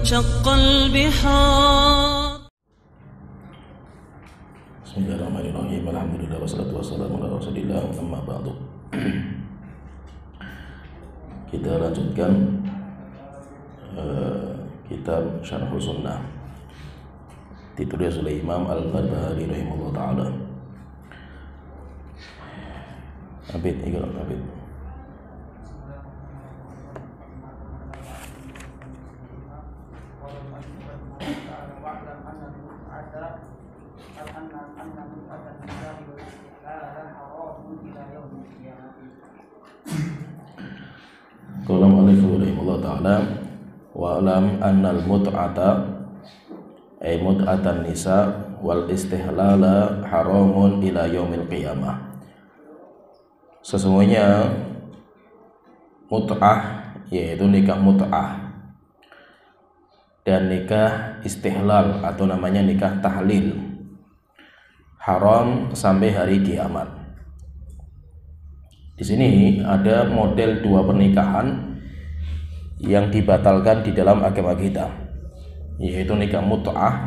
وانشق البحار. Bismillahirrahmanirrahim. Alhamdulillah wassalatu wassalamu ala Rasulillah. Amma ba'du. Kita lanjutkan kitab Syarh Sunnah ditulis oleh Imam Al-Barbahari rahimahullah taala. Abid. Qala al-mu'allif rahimahullah ta'ala wa alam annal mut'ata ay mut'atan nisa wal istihlala haramun ila yaumil qiyamah. Sesungguhnya mut'ah yaitu nikah mut'ah dan nikah istihlal atau namanya nikah tahlil haram sampai hari kiamat. Di sini ada model dua pernikahan yang dibatalkan di dalam agama kita, yaitu nikah mut'ah.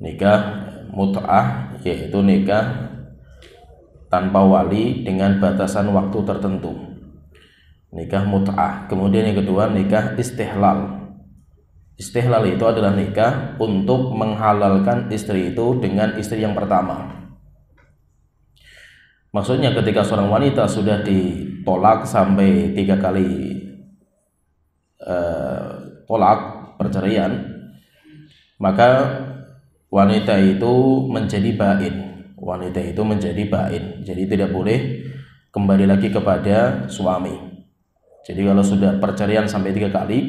Nikah mut'ah yaitu nikah tanpa wali dengan batasan waktu tertentu. Nikah mut'ah. Kemudian yang kedua nikah istihlal. Istihlal itu adalah nikah untuk menghalalkan istri itu dengan istri yang pertama. Maksudnya ketika seorang wanita sudah ditolak sampai 3 kali tolak perceraian, maka wanita itu menjadi bain. Wanita itu menjadi bain. Jadi tidak boleh kembali lagi kepada suami. Jadi kalau sudah perceraian sampai 3 kali,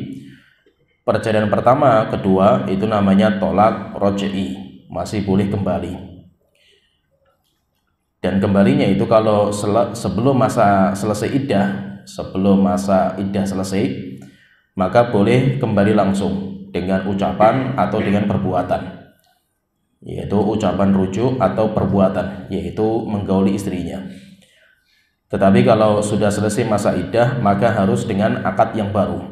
perceraian pertama, kedua itu namanya tolak roj'i, masih boleh kembali. Dan kembalinya itu kalau sebelum masa selesai iddah, selesai, maka boleh kembali langsung dengan ucapan atau dengan perbuatan, yaitu ucapan rujuk atau perbuatan, yaitu menggauli istrinya. Tetapi kalau sudah selesai masa iddah, maka harus dengan akad yang baru.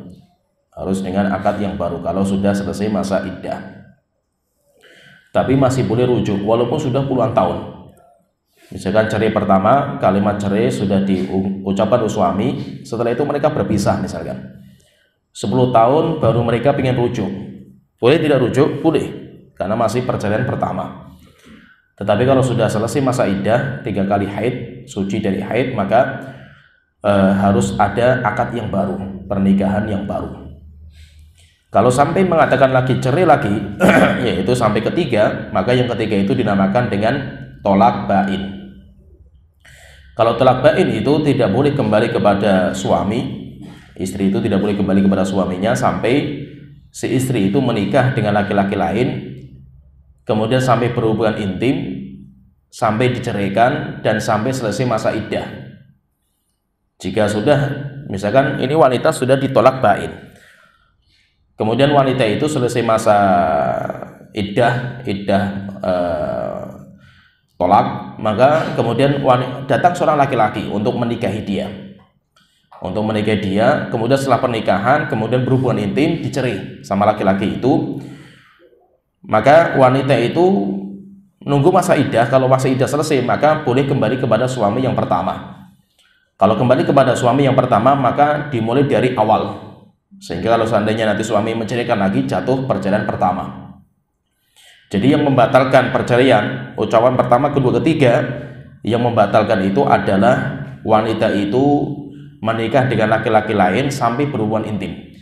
Kalau sudah selesai masa iddah. Tapi masih boleh rujuk walaupun sudah puluhan tahun. Misalkan cerai pertama, kalimat cerai sudah diucapkan oleh suami, setelah itu mereka berpisah misalkan 10 tahun baru mereka ingin rujuk. Boleh tidak rujuk? Boleh, karena masih perceraian pertama. Tetapi kalau sudah selesai masa iddah, 3 kali haid, suci dari haid, maka harus ada akad yang baru, pernikahan yang baru. Kalau sampai mengatakan lagi cerai lagi, yaitu sampai ketiga, maka yang ketiga itu dinamakan dengan tolak bain. Kalau tolak bain itu tidak boleh kembali kepada suami. Istri itu tidak boleh kembali kepada suaminya sampai si istri itu menikah dengan laki-laki lain, kemudian sampai berhubungan intim, sampai diceraikan, dan sampai selesai masa iddah. Jika sudah, misalkan ini wanita sudah ditolak bain, kemudian wanita itu selesai masa iddah tolak, maka kemudian datang seorang laki-laki untuk menikahi dia. Kemudian setelah pernikahan, kemudian berhubungan intim, dicerai sama laki-laki itu, maka wanita itu nunggu masa iddah. Kalau masa iddah selesai, maka boleh kembali kepada suami yang pertama. Kalau kembali kepada suami yang pertama, maka dimulai dari awal, sehingga kalau seandainya nanti suami menceraikan lagi, jatuh perceraian pertama. Jadi yang membatalkan perceraian, ucapan pertama, kedua, ketiga, yang membatalkan itu adalah wanita itu menikah dengan laki-laki lain sampai berhubungan intim.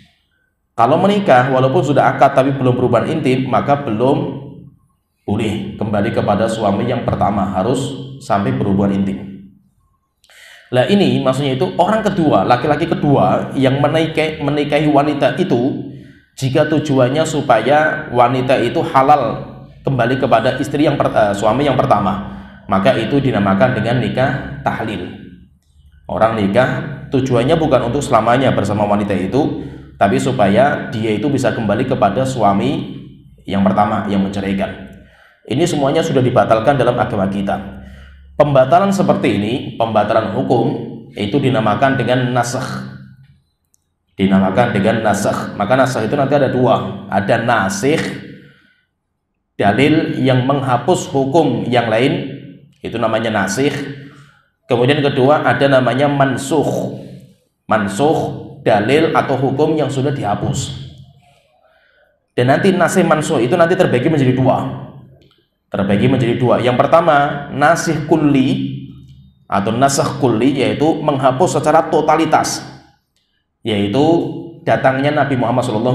Kalau menikah walaupun sudah akad tapi belum berhubungan intim, maka belum boleh kembali kepada suami yang pertama, harus sampai berhubungan intim. Nah ini maksudnya itu orang kedua, laki-laki kedua yang menikahi wanita itu, jika tujuannya supaya wanita itu halal kembali kepada suami yang pertama, maka itu dinamakan dengan nikah tahlil. Orang nikah tujuannya bukan untuk selamanya bersama wanita itu, tapi supaya dia itu bisa kembali kepada suami yang pertama yang menceraikan. Ini semuanya sudah dibatalkan dalam agama kita. Pembatalan seperti ini, pembatalan hukum, itu dinamakan dengan nasakh. dinamakan dengan nasakh. Maka nasakh itu nanti ada dua, ada nasikh, dalil yang menghapus hukum yang lain, itu namanya nasikh. Kemudian kedua ada namanya mansukh. Mansukh, dalil atau hukum yang sudah dihapus. Dan nanti nasikh mansukh itu nanti terbagi menjadi dua. Terbagi menjadi dua. Yang pertama, nasikh kulli atau nasakh kulli, yaitu menghapus secara totalitas, yaitu datangnya Nabi Muhammad SAW.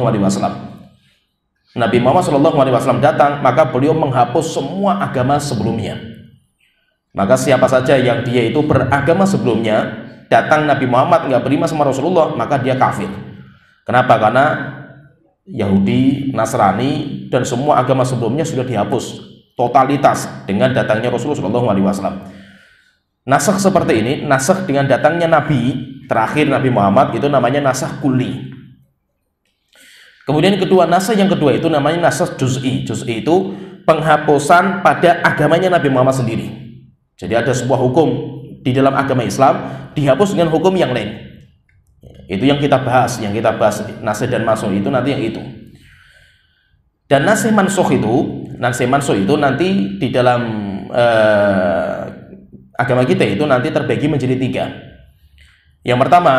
Nabi Muhammad SAW datang, maka beliau menghapus semua agama sebelumnya. Maka siapa saja yang dia itu beragama sebelumnya, datang Nabi Muhammad nggak beriman sama Rasulullah, maka dia kafir. Kenapa? Karena Yahudi, Nasrani, dan semua agama sebelumnya sudah dihapus totalitas dengan datangnya Rasulullah SAW. Nasakh seperti ini, nasakh dengan datangnya Nabi terakhir, Nabi Muhammad, itu namanya nasakh kulli. Kemudian nasakh yang kedua itu namanya nasakh juz'i. Juz'i itu penghapusan pada agamanya Nabi Muhammad sendiri. Jadi ada sebuah hukum di dalam agama Islam dihapus dengan hukum yang lain. Itu yang kita bahas, nasikh dan mansukh itu nanti yang itu. Dan nasikh mansukh itu nanti di dalam agama kita itu nanti terbagi menjadi tiga. Yang pertama,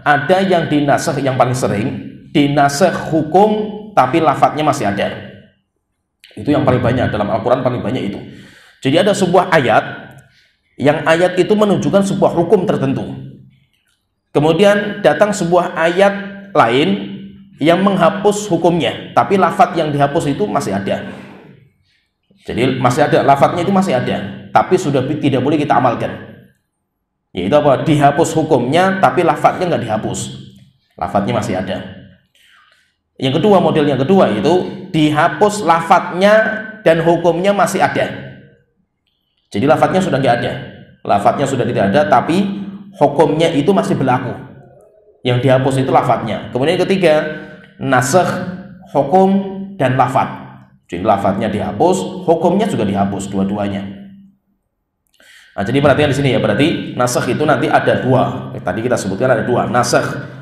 ada yang dinasakh, yang paling sering dinasakh hukum tapi lafadznya masih ada. Itu yang paling banyak dalam Al-Quran, paling banyak itu. Jadi ada sebuah ayat yang ayat itu menunjukkan sebuah hukum tertentu. Kemudian datang sebuah ayat lain yang menghapus hukumnya, tapi lafadz yang dihapus itu masih ada. Jadi masih ada, lafadznya itu masih ada, tapi sudah tidak boleh kita amalkan. Yaitu apa? Dihapus hukumnya, tapi lafadznya nggak dihapus. Lafadznya masih ada. Yang kedua, model yang kedua itu dihapus lafadznya dan hukumnya masih ada. Jadi lafadznya sudah nggak ada, lafadznya sudah tidak ada, tapi hukumnya itu masih berlaku. Yang dihapus itu lafadznya. Kemudian yang ketiga, nasakh hukum dan lafadz. Jadi lafadznya dihapus, hukumnya juga dihapus, dua-duanya. Nah, jadi perhatikan di sini ya, berarti nasakh itu nanti ada dua. Tadi kita sebutkan ada dua, nasakh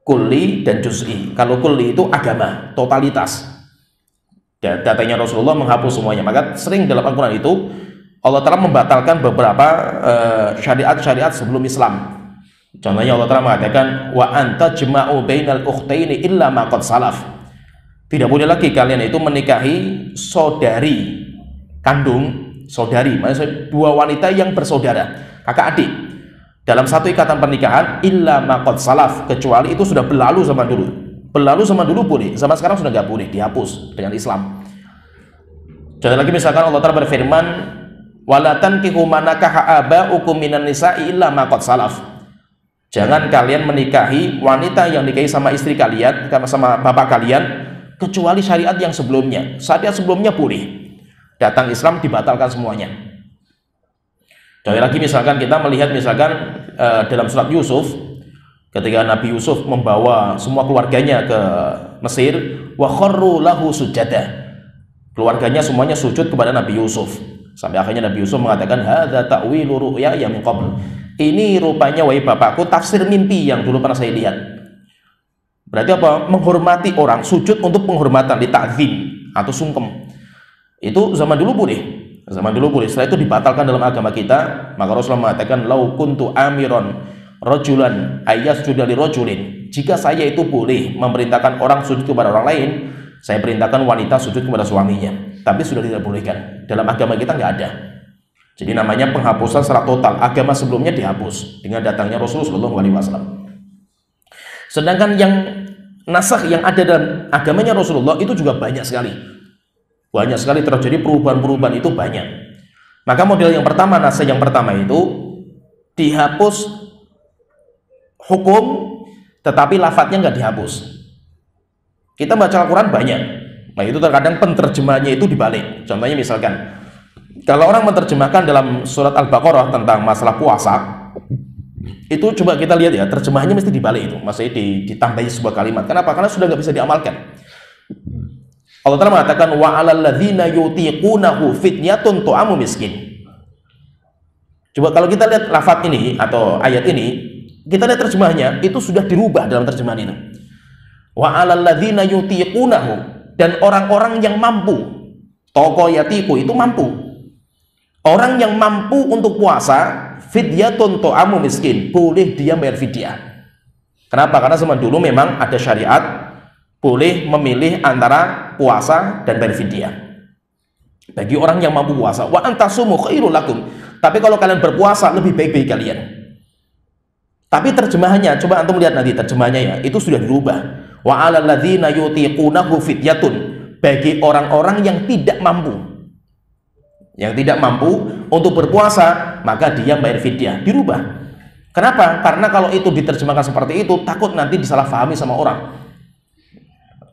kulli dan juz'i. Kalau kulli itu agama, totalitas. Datanya Rasulullah menghapus semuanya. Maka sering dalam Al-Quran itu Allah Ta'ala membatalkan beberapa syariat-syariat sebelum Islam. Contohnya Allah Ta'ala mengatakan wa anta jma'u bainal ukhtaini illa ma qad salaf. Tidak boleh lagi kalian itu menikahi saudari kandung, saudari, maksudnya dua wanita yang bersaudara, kakak adik, dalam satu ikatan pernikahan illa ma qad salaf, kecuali itu sudah berlalu zaman dulu. Berlalu zaman dulu boleh, zaman sekarang sudah nggak boleh, dihapus dengan Islam. Contoh lagi misalkan Allah Ta'ala berfirman wala tankihu ma nakaha aba'ukum minan nisa'i illa ma qad salaf. Jangan kalian menikahi wanita yang nikahi sama istri kalian, sama bapak kalian, kecuali syariat yang sebelumnya. Syariat sebelumnya boleh. Datang Islam dibatalkan semuanya. Contoh lagi misalkan kita melihat misalkan dalam surat Yusuf, ketika Nabi Yusuf membawa semua keluarganya ke Mesir, wa kharru lahu sujada. Keluarganya semuanya sujud kepada Nabi Yusuf. Sampai akhirnya Nabi Yusuf mengatakan hadza ta'wilu ru'ya min qabl. Ini rupanya wahai bapakku tafsir mimpi yang dulu pernah saya lihat. Berarti apa? Menghormati orang, sujud untuk penghormatan, ta'zim atau sungkem. Itu zaman dulu boleh. Zaman dulu boleh. Setelah itu dibatalkan dalam agama kita. Maka Rasulullah mengatakan lau kuntu amiron rajulan ayyasjuda li rajulin. Jika saya itu boleh memerintahkan orang sujud kepada orang lain, saya perintahkan wanita sujud kepada suaminya. Tapi sudah tidak bolehkan. Dalam agama kita nggak ada. Jadi namanya penghapusan secara total. Agama sebelumnya dihapus dengan datangnya Rasulullah SAW. Sedangkan yang nasakh yang ada dalam agamanya Rasulullah itu juga banyak sekali. Banyak sekali terjadi perubahan-perubahan itu banyak. Maka model yang pertama, nasakh yang pertama itu dihapus hukum tetapi lafadznya nggak dihapus. Kita baca Al-Quran banyak. Nah itu terkadang penterjemahannya itu dibalik. Contohnya misalkan kalau orang menerjemahkan dalam surat Al-Baqarah tentang masalah puasa, itu coba kita lihat ya, terjemahannya mesti dibalik itu, maksudnya ditambahi sebuah kalimat. Kenapa? Karena sudah nggak bisa diamalkan. Allah Ta'ala mengatakan wa 'alal ladzina yutiqunahu fidyatun tu'amu miskin. Coba kalau kita lihat lafaz ini atau ayat ini, Kita lihat terjemahnya, itu sudah dirubah dalam terjemahan itu. Wa 'alal ladzina yutiqunahu, dan orang-orang yang mampu. Toko yatiku itu mampu. Orang yang mampu untuk puasa, fidyatun ta'amu miskin, boleh dia bayar fidyah. Kenapa? Karena zaman dulu memang ada syariat boleh memilih antara puasa dan bayar fidyah. Bagi orang yang mampu puasa, wa antasumu khairul lakum. Tapi kalau kalian berpuasa lebih baik bagi kalian. Tapi terjemahannya, coba antum lihat nanti terjemahannya ya, itu sudah dirubah. Wa 'alal ladzina yutiqunahu fidyatun, bagi orang-orang yang tidak mampu. Yang tidak mampu untuk berpuasa, maka dia bayar fidyah. Dirubah. Kenapa? Karena kalau itu diterjemahkan seperti itu, takut nanti disalahfahami sama orang.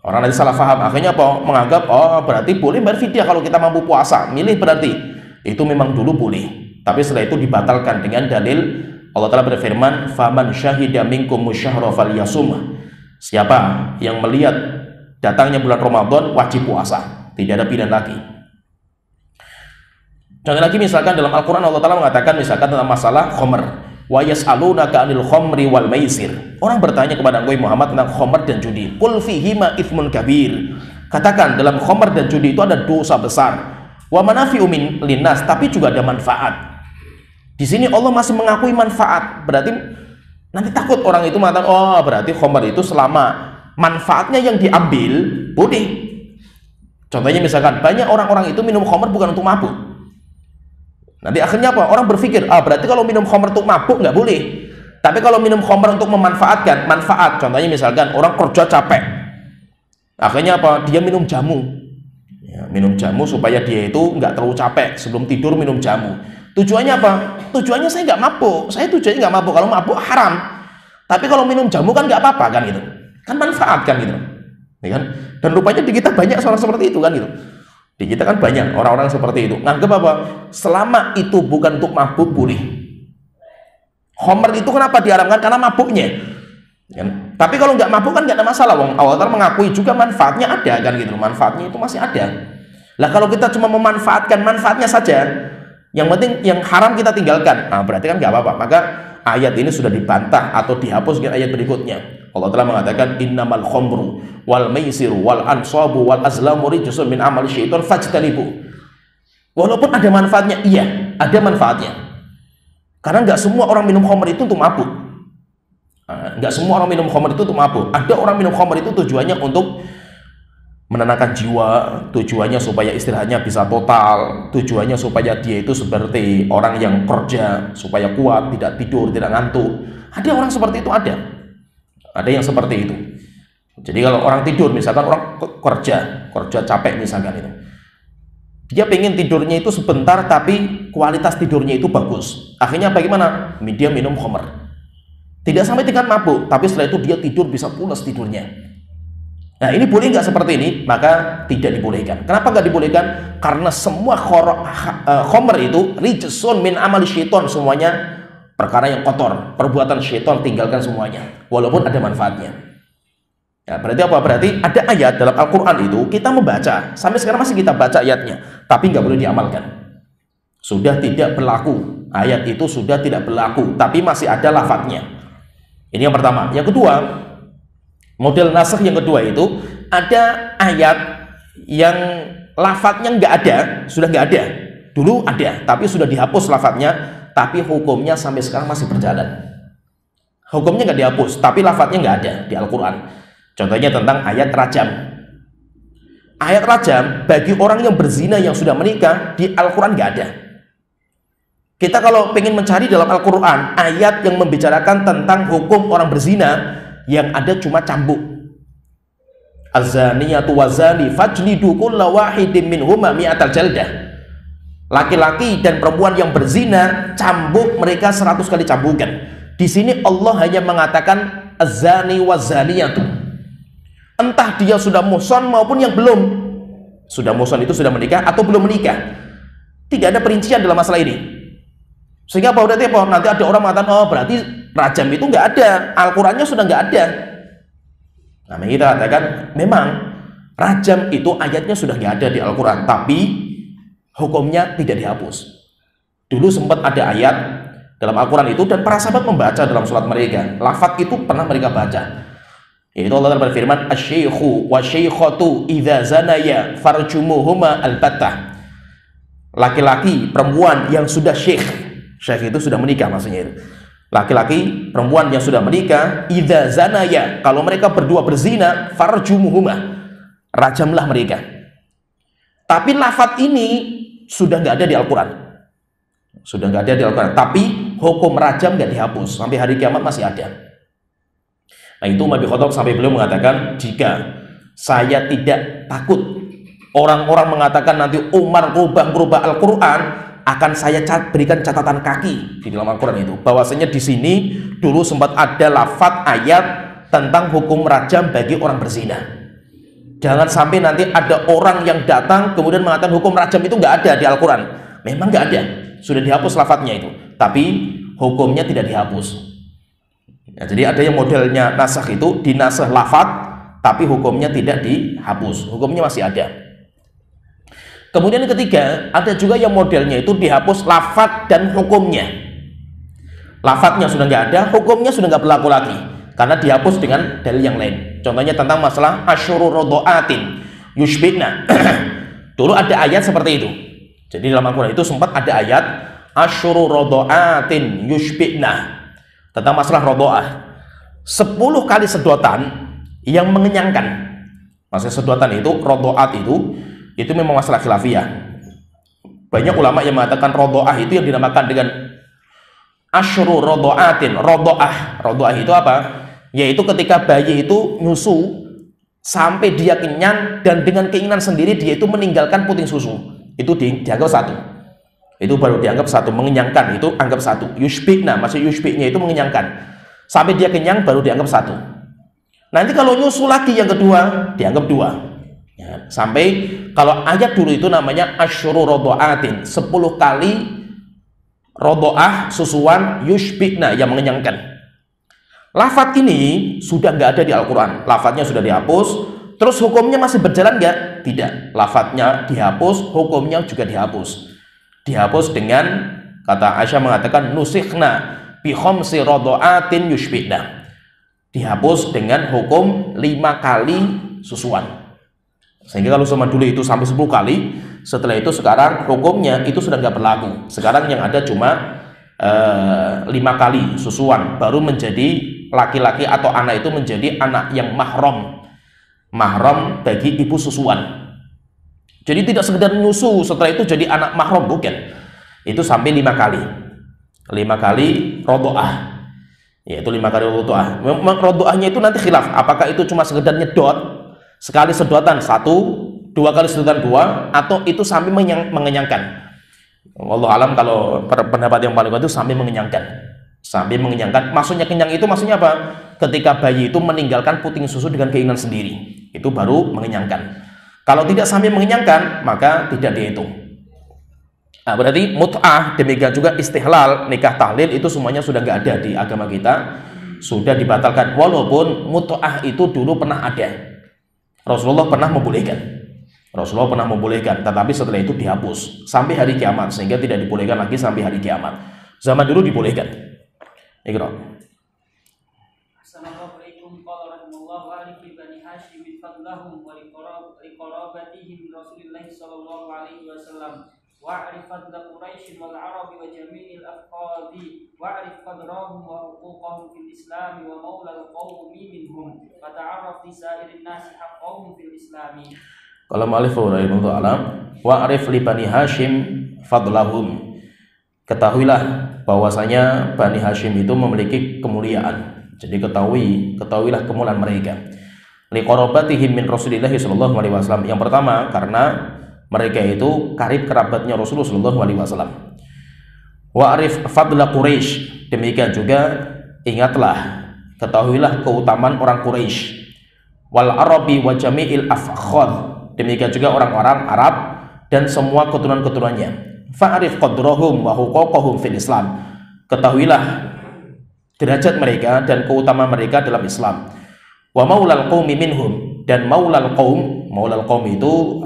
Orang nanti salah paham, akhirnya apa? Menganggap, oh berarti boleh bayar fidyah kalau kita mampu puasa. Milih berarti. Itu memang dulu boleh. Tapi setelah itu dibatalkan dengan dalil Allah Ta'ala berfirman, faman syahida minkum musyahra falyasum. Siapa yang melihat datangnya bulan Ramadan wajib puasa, tidak ada pilihan lagi. Contoh lagi misalkan dalam Al-Quran Allah Ta'ala mengatakan misalkan tentang masalah khomer, wa yas'alunaka 'anil khomri wal maisir. Orang bertanya kepada Nabi Muhammad tentang khomer dan judi. Qul fihima itsmun kabir. Katakan dalam khomer dan judi itu ada dosa besar. Wa manafi'u linnas, tapi juga ada manfaat. Di sini Allah masih mengakui manfaat. Berarti nanti takut orang itu mengatakan, oh berarti khomer itu selama manfaatnya yang diambil boleh. Contohnya misalkan banyak orang-orang itu minum khomer bukan untuk mabuk. Nanti akhirnya apa? Orang berpikir, berarti kalau minum khomer untuk mabuk nggak boleh. Tapi kalau minum khomer untuk memanfaatkan, manfaat. Contohnya misalkan orang kerja capek, akhirnya apa? Dia minum jamu. Ya, minum jamu supaya dia itu nggak terlalu capek. Sebelum tidur minum jamu. Tujuannya apa? Tujuannya saya nggak mabuk. Saya tujuannya nggak mabuk. Kalau mabuk haram. Tapi kalau minum jamu kan nggak apa-apa kan gitu. Kan manfaat kan gitu. Ya kan? Dan rupanya di kita banyak orang seperti itu kan gitu. Di kita kan banyak orang-orang seperti itu. Nganggap apa? Selama itu bukan untuk mabuk boleh. Khomer itu kenapa diharamkan? Karena mabuknya. Kan? Tapi kalau nggak mabuk kan nggak ada masalah. Wong Allah mengakui juga manfaatnya ada kan gitu. Manfaatnya itu masih ada. Lah kalau kita cuma memanfaatkan manfaatnya saja, yang penting yang haram kita tinggalkan, berarti kan nggak apa-apa. Maka ayat ini sudah dibantah atau dihapus dengan ayat berikutnya. Allah telah mengatakan innamal khomru wal maisiru wal ansabu wal azlamu rijsun min amali syaitan fajtanibu. Walaupun ada manfaatnya, iya ada manfaatnya. Karena nggak semua orang minum khamr itu untuk mabuk. Nggak semua orang minum khamr itu untuk mabuk. Ada orang minum khamr itu tujuannya untuk menenangkan jiwa, tujuannya supaya istirahatnya bisa total, tujuannya supaya dia itu seperti orang yang kerja, supaya kuat, tidak tidur, tidak ngantuk. Ada orang seperti itu, ada yang seperti itu. Jadi kalau orang tidur, misalkan orang kerja capek misalkan itu, dia pengen tidurnya itu sebentar tapi kualitas tidurnya itu bagus. Akhirnya bagaimana? Dia minum khamr. Tidak sampai tingkat mabuk, tapi setelah itu dia tidur bisa pulas tidurnya. Nah ini boleh nggak seperti ini? Maka tidak dibolehkan. Kenapa nggak dibolehkan? Karena semua khomer itu rijsun min amali syaiton, semuanya perkara yang kotor, perbuatan syaiton, tinggalkan semuanya. Walaupun ada manfaatnya. Ya, berarti apa? Berarti ada ayat dalam Al-Quran itu kita membaca, sampai sekarang masih kita baca ayatnya, tapi nggak boleh diamalkan. Sudah tidak berlaku. Ayat itu sudah tidak berlaku, tapi masih ada lafadznya. Ini yang pertama. Yang kedua, model nasakh yang kedua itu ada ayat yang lafadznya nggak ada, sudah nggak ada. Dulu ada, tapi sudah dihapus lafadznya, tapi hukumnya sampai sekarang masih berjalan. Hukumnya nggak dihapus, tapi lafadznya nggak ada di Al-Quran. Contohnya tentang ayat rajam. Ayat rajam bagi orang yang berzina yang sudah menikah di Al-Quran nggak ada. Kita kalau pengen mencari dalam Al-Quran ayat yang membicarakan tentang hukum orang berzina, yang ada cuma cambuk. Az-zaniyatu waz-zani fajlidu kulla wahidin minhuma mi'atal jaldah. Laki-laki dan perempuan yang berzina, cambuk mereka 100 kali cambukan. Di sini Allah hanya mengatakan az-zani waz-zaniyatu. Entah dia sudah muhsan maupun yang belum. Sudah muhsan itu sudah menikah atau belum menikah. Tidak ada perincian dalam masalah ini. Sehingga apa berarti apa? Nanti ada orang mengatakan, oh berarti rajam itu nggak ada, Al-Qurannya sudah nggak ada. Nah, kita katakan memang rajam itu ayatnya sudah nggak ada di Al-Quran, tapi hukumnya tidak dihapus. Dulu sempat ada ayat dalam Al-Quran itu, dan para sahabat membaca dalam sholat mereka. Lafaz itu pernah mereka baca. Yaitu Allah Ta'ala berfirman, asy-syaikhu wa syaikhatu idza zanaya farjumuhuma albattah. Laki-laki, perempuan yang sudah syekh itu sudah menikah maksudnya itu. Laki-laki, perempuan yang sudah menikah, idza zanaya, kalau mereka berdua berzina, farjumuhuma, rajamlah mereka. Tapi lafaz ini sudah nggak ada di Al-Quran. Sudah nggak ada di Al-Quran. Tapi hukum rajam nggak dihapus. Sampai hari kiamat masih ada. Nah itu Umar bin Khattab sampai beliau mengatakan, jika saya tidak takut orang-orang mengatakan nanti Umar merubah Al-Quran, akan saya berikan catatan kaki di dalam Al-Quran itu. Bahwasanya di sini dulu sempat ada lafaz ayat tentang hukum rajam bagi orang berzina. Jangan sampai nanti ada orang yang datang kemudian mengatakan hukum rajam itu nggak ada di Al-Quran. Memang nggak ada, sudah dihapus lafadznya itu, tapi hukumnya tidak dihapus. Ya, jadi ada yang modelnya nasakh itu dinasakh lafadz, tapi hukumnya tidak dihapus, hukumnya masih ada. Kemudian yang ketiga, ada juga yang modelnya itu dihapus lafadz dan hukumnya. Lafadznya sudah nggak ada, hukumnya sudah nggak berlaku lagi, karena dihapus dengan dalil yang lain. Contohnya tentang masalah asyuru rodoatin yushbikna. Dulu ada ayat seperti itu. Jadi dalam Al-Quran itu sempat ada ayat asyuru rodoatin yushbikna tentang masalah rodoah. 10 kali sedotan yang mengenyangkan. Masalah sedotan itu, rodoat itu memang masalah khilafiyah. Banyak ulama yang mengatakan rodoah itu yang dinamakan dengan asyuru rodoatin. Rodoah itu apa? Yaitu ketika bayi itu nyusu sampai dia kenyang dan dengan keinginan sendiri dia itu meninggalkan puting susu. Itu dianggap satu. Itu baru dianggap satu, mengenyangkan, itu anggap satu. Yushbikna, masih yushbiknya itu mengenyangkan. Sampai dia kenyang baru dianggap satu. Nanti kalau nyusu lagi yang kedua, dianggap dua. Ya, sampai kalau ayat dulu itu namanya asyuru rodoatin, 10 kali rodoah susuan yushbikna yang mengenyangkan. Lafadz ini sudah nggak ada di Al-Quran. Lafadznya sudah dihapus. Terus hukumnya masih berjalan nggak? Tidak. Lafadznya dihapus, hukumnya juga dihapus. Dihapus dengan, kata Aisyah mengatakan, nusikhna bi khamsi rodoatin yushbikna. Dihapus dengan hukum 5 kali susuan. Sehingga kalau zaman dulu itu sampai 10 kali, setelah itu sekarang hukumnya itu sudah nggak berlaku. Sekarang yang ada cuma 5 kali susuan, baru menjadi laki-laki atau anak itu menjadi anak yang mahram bagi ibu susuan. Jadi tidak sekedar nyusu setelah itu jadi anak mahram, bukan. Itu sampai 5 kali 5 kali rodoah, yaitu 5 kali rodoah. Memang rodoahnya itu nanti khilaf, apakah itu cuma sekedar nyedot sekali sedotan 1, 2 kali sedotan 2, atau itu sampai mengenyangkan. Wallahu alam, kalau pendapat yang paling kuat itu sampai mengenyangkan. Sampai mengenyangkan. Maksudnya kenyang itu maksudnya apa? Ketika bayi itu meninggalkan puting susu dengan keinginan sendiri, itu baru mengenyangkan. Kalau tidak sampai mengenyangkan, maka tidak dihitung. Nah, berarti mut'ah, demikian juga istihlal, nikah tahlil, itu semuanya sudah nggak ada di agama kita, sudah dibatalkan. Walaupun mut'ah itu dulu pernah ada, Rasulullah pernah membolehkan, tetapi setelah itu dihapus sampai hari kiamat, sehingga tidak dibolehkan lagi sampai hari kiamat. Zaman dulu dibolehkan. Iqra. Assalamualaikum warahmatullahi wabarakatuh. Bani Hashim fadlahum wa liqarabatihim Rasulillah sallallahu alaihi wasallam. Wa'rif fadla Quraisy wal Arab wa jami'il afqadi wa'rif qadrahum wa huquqahum fil Islam wa maula al-qaumi minhum wa ta'arraf li sa'irin nasi haqqahum fil Islam. Kalau mu'allif rahimahullah, wa'rif li Bani Hashim fadlahum. Ketahuilah bahwasanya Bani Hashim itu memiliki kemuliaan. Jadi ketahuilah kemuliaan mereka. Liqarabatihim min Rasulillah sallallahu alaihi wasallam. Yang pertama, karena mereka itu karib kerabatnya Rasulullah sallallahu alaihi wasallam. Wa'rif fadla Quraisy. Demikian juga ingatlah, ketahuilah keutamaan orang Quraisy. Wal Arabi wa jami'il afkhad. Demikian juga orang-orang Arab dan semua keturunan-keturunannya. Fa'rif qadrahum wa huquqahum fil Islam. Ketahuilah derajat mereka dan keutamaan mereka dalam Islam. Wa maulal qaumi minhum, dan maulal qaum itu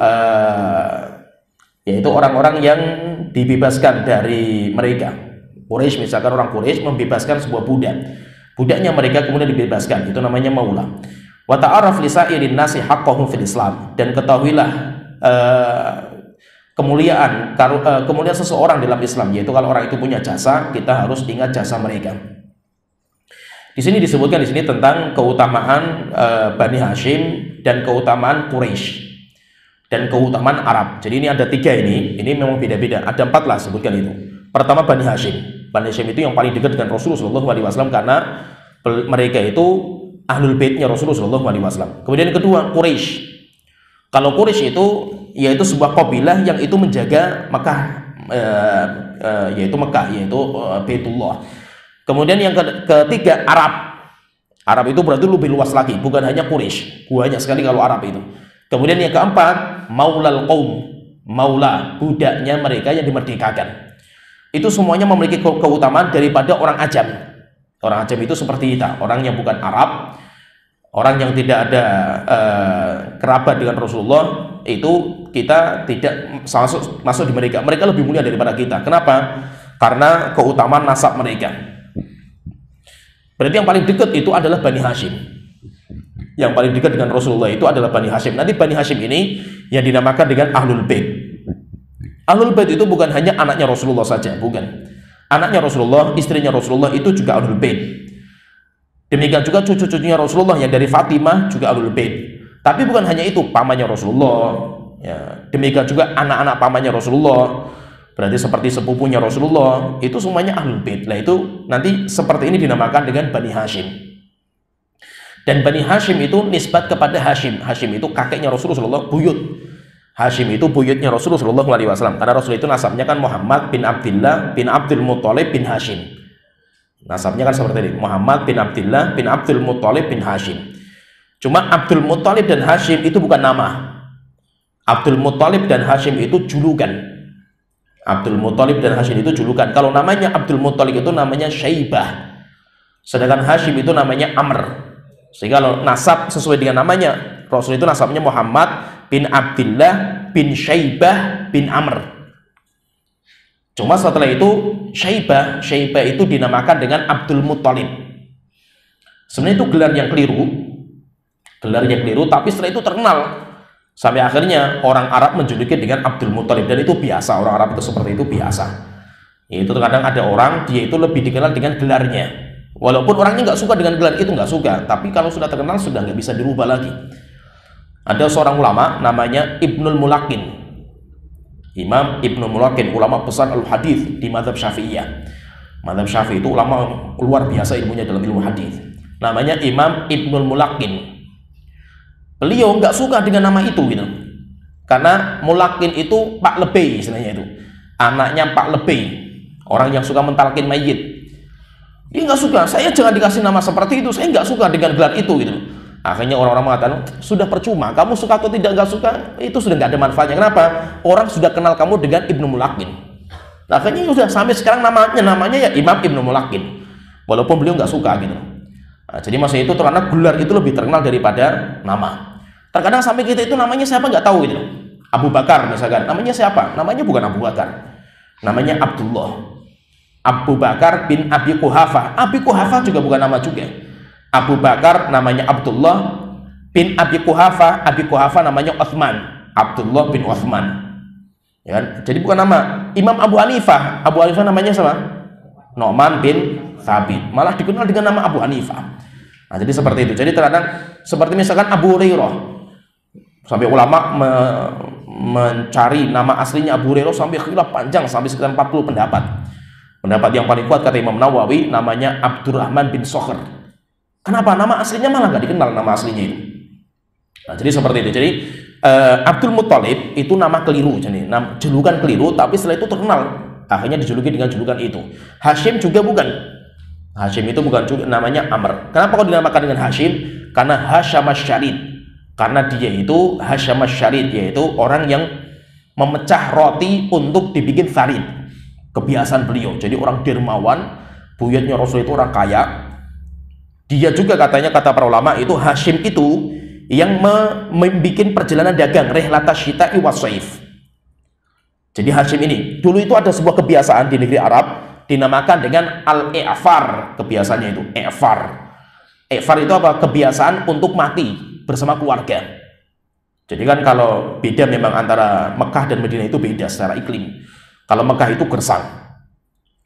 yaitu orang-orang yang dibebaskan dari mereka. Quraisy, misalkan orang Quraisy membebaskan sebuah budak. Budaknya mereka kemudian dibebaskan, itu namanya maula. Wa ta'araf li sa'irin nasi haqqahum fil Islam, dan ketahuilah kemuliaan seseorang dalam Islam, yaitu kalau orang itu punya jasa, kita harus ingat jasa mereka. Di sini disebutkan di sini tentang keutamaan Bani Hashim dan keutamaan Quraisy dan keutamaan Arab. Jadi ini ada 3 ini memang beda-beda. Ada 4 lah sebutkan itu. Pertama Bani Hashim. Bani Hashim itu yang paling dekat dengan Rasulullah SAW karena mereka itu ahlul baitnya Rasulullah SAW. Kemudian yang kedua Quraisy. Kalau Quraisy itu yaitu sebuah kabilah yang itu menjaga Mekah, yaitu Baitullah. Kemudian yang ketiga Arab. Arab itu berarti lebih luas lagi, bukan hanya Quraisy. Banyak sekali kalau Arab itu. Kemudian yang keempat maulal qaum. Maula, budaknya mereka yang dimerdekakan. Itu semuanya memiliki keutamaan daripada orang ajam. Orang ajam itu seperti kita, orang yang bukan Arab, orang yang tidak ada kerabat dengan Rasulullah, itu kita tidak masuk di mereka. Mereka lebih mulia daripada kita. Kenapa? Karena keutamaan nasab mereka. Berarti yang paling dekat itu adalah Bani Hashim. Yang paling dekat dengan Rasulullah itu adalah Bani Hashim. Nanti Bani Hashim ini yang dinamakan dengan Ahlul Bait. Ahlul Bait itu bukan hanya anaknya Rasulullah saja, bukan. Anaknya Rasulullah, istrinya Rasulullah itu juga Ahlul Bait. Demikian juga cucu-cucunya Rasulullah yang dari Fatimah juga Ahlul Bait. Tapi bukan hanya itu, pamannya Rasulullah, ya. Demikian juga anak-anak pamannya Rasulullah. Berarti seperti sepupunya Rasulullah, itu semuanya Ahlul Bait. Nah, itu nanti seperti ini dinamakan dengan Bani Hashim. Dan Bani Hashim itu nisbat kepada Hashim. Hashim itu kakeknya Rasulullah, buyut. Hashim itu buyutnya Rasulullah SAW. Karena Rasul itu nasabnya kan Muhammad bin Abdullah bin Abdul Muttalib bin Hashim. Nasabnya kan seperti ini, Muhammad bin Abdullah bin Abdul Muttalib bin Hashim. Cuma Abdul Muttalib dan Hashim itu bukan nama. Abdul Muttalib dan Hashim itu julukan. Abdul Muttalib dan Hashim itu julukan. Kalau namanya Abdul Muttalib itu namanya Syaibah. Sedangkan Hashim itu namanya Amr. Sehingga kalau nasab sesuai dengan namanya, Rasul itu nasabnya Muhammad bin Abdullah bin Syaibah bin Amr. Cuma setelah itu Syaibah itu dinamakan dengan Abdul Muttalib. Sebenarnya itu gelar yang keliru, tapi setelah itu terkenal sampai akhirnya orang Arab menjuluki dengan Abdul Muttalib, dan itu biasa, orang Arab itu seperti itu biasa. Itu terkadang ada orang dia itu lebih dikenal dengan gelarnya, walaupun orangnya nggak suka dengan gelar itu, nggak suka, tapi kalau sudah terkenal sudah nggak bisa dirubah lagi. Ada seorang ulama namanya Ibnul Mulakin, Imam Ibnul Mulakin, ulama besar al-hadis di mazhab Syafi'iyah. Mazhab Syafi'i itu ulama luar biasa ilmunya dalam ilmu hadis. Namanya Imam Ibnul Mulakin. Beliau nggak suka dengan nama itu gitu. Karena Mulakin itu Pak Lebay istilahnya itu. Anaknya Pak Lebay, orang yang suka mentalkin mayit. Dia nggak suka, saya jangan dikasih nama seperti itu, saya nggak suka dengan gelar itu gitu. Akhirnya orang-orang mengatakan, sudah percuma, kamu suka atau tidak nggak suka, itu sudah nggak ada manfaatnya. Kenapa? Orang sudah kenal kamu dengan Ibnu Mulakin. Nah, akhirnya sudah sampai sekarang namanya ya Imam Ibnu Mulakin, walaupun beliau nggak suka gitu. Nah, jadi masa itu karena gelar itu lebih terkenal daripada nama. Terkadang sampai kita itu namanya siapa nggak tahu gitu. Abu Bakar misalkan, namanya siapa? Namanya bukan Abu Bakar, namanya Abdullah. Abu Bakar bin Abi Quhafah. Abi Quhafah juga bukan nama juga. Abu Bakar namanya Abdullah bin Abi Quhafah. Abi Quhafah namanya Utsman. Abdullah bin Utsman. Ya kan? Jadi bukan nama. Imam Abu Hanifah. Abu Hanifah namanya siapa? Nu'man bin Thabit. Malah dikenal dengan nama Abu Hanifah. Nah, jadi seperti itu. Jadi terkadang seperti misalkan Abu Hurairah. Sampai ulama mencari nama aslinya Abu Hurairah sampai khilaf panjang, sampai sekitar 40 pendapat. Pendapat yang paling kuat kata Imam Nawawi namanya Abdurrahman bin Sokhr. Kenapa? Nama aslinya malah nggak dikenal nama aslinya itu. Nah, jadi seperti itu. Jadi Abdul Muttalib itu nama keliru, jadi julukan keliru, tapi setelah itu terkenal. Akhirnya dijuluki dengan julukan itu. Hashim juga bukan. Hashim itu bukan namanya Amr. Kenapa kok dinamakan dengan Hashim? Karena Hasyamas Syarid. Karena dia itu Hasyamas Syarid, yaitu orang yang memecah roti untuk dibikin sarid. Kebiasaan beliau. Jadi orang dermawan, buyutnya Rasul itu orang kaya. Dia juga katanya, kata para ulama itu Hashim itu yang membuat perjalanan dagang rihlata syita'i was saif. Jadi Hashim ini dulu itu ada sebuah kebiasaan di negeri Arab, dinamakan dengan al-i'far, kebiasaannya itu i'far. I'far itu apa? Kebiasaan untuk mati bersama keluarga. Jadi kan kalau beda memang antara Mekah dan Madinah itu beda secara iklim. Kalau Mekah itu gersang,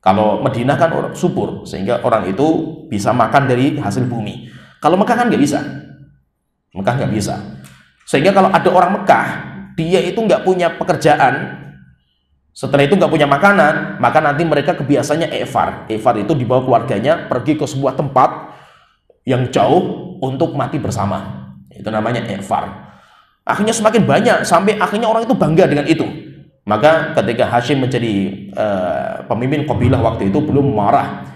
kalau Madinah kan subur, sehingga orang itu bisa makan dari hasil bumi. Kalau Mekah kan nggak bisa, Mekah nggak bisa. Sehingga kalau ada orang Mekah, dia itu nggak punya pekerjaan, setelah itu nggak punya makanan, maka nanti mereka kebiasaannya i'far. I'far itu dibawa keluarganya pergi ke sebuah tempat yang jauh untuk mati bersama. Itu namanya i'far. Akhirnya semakin banyak sampai akhirnya orang itu bangga dengan itu. Maka ketika Hashim menjadi pemimpin kabilah waktu itu, belum marah,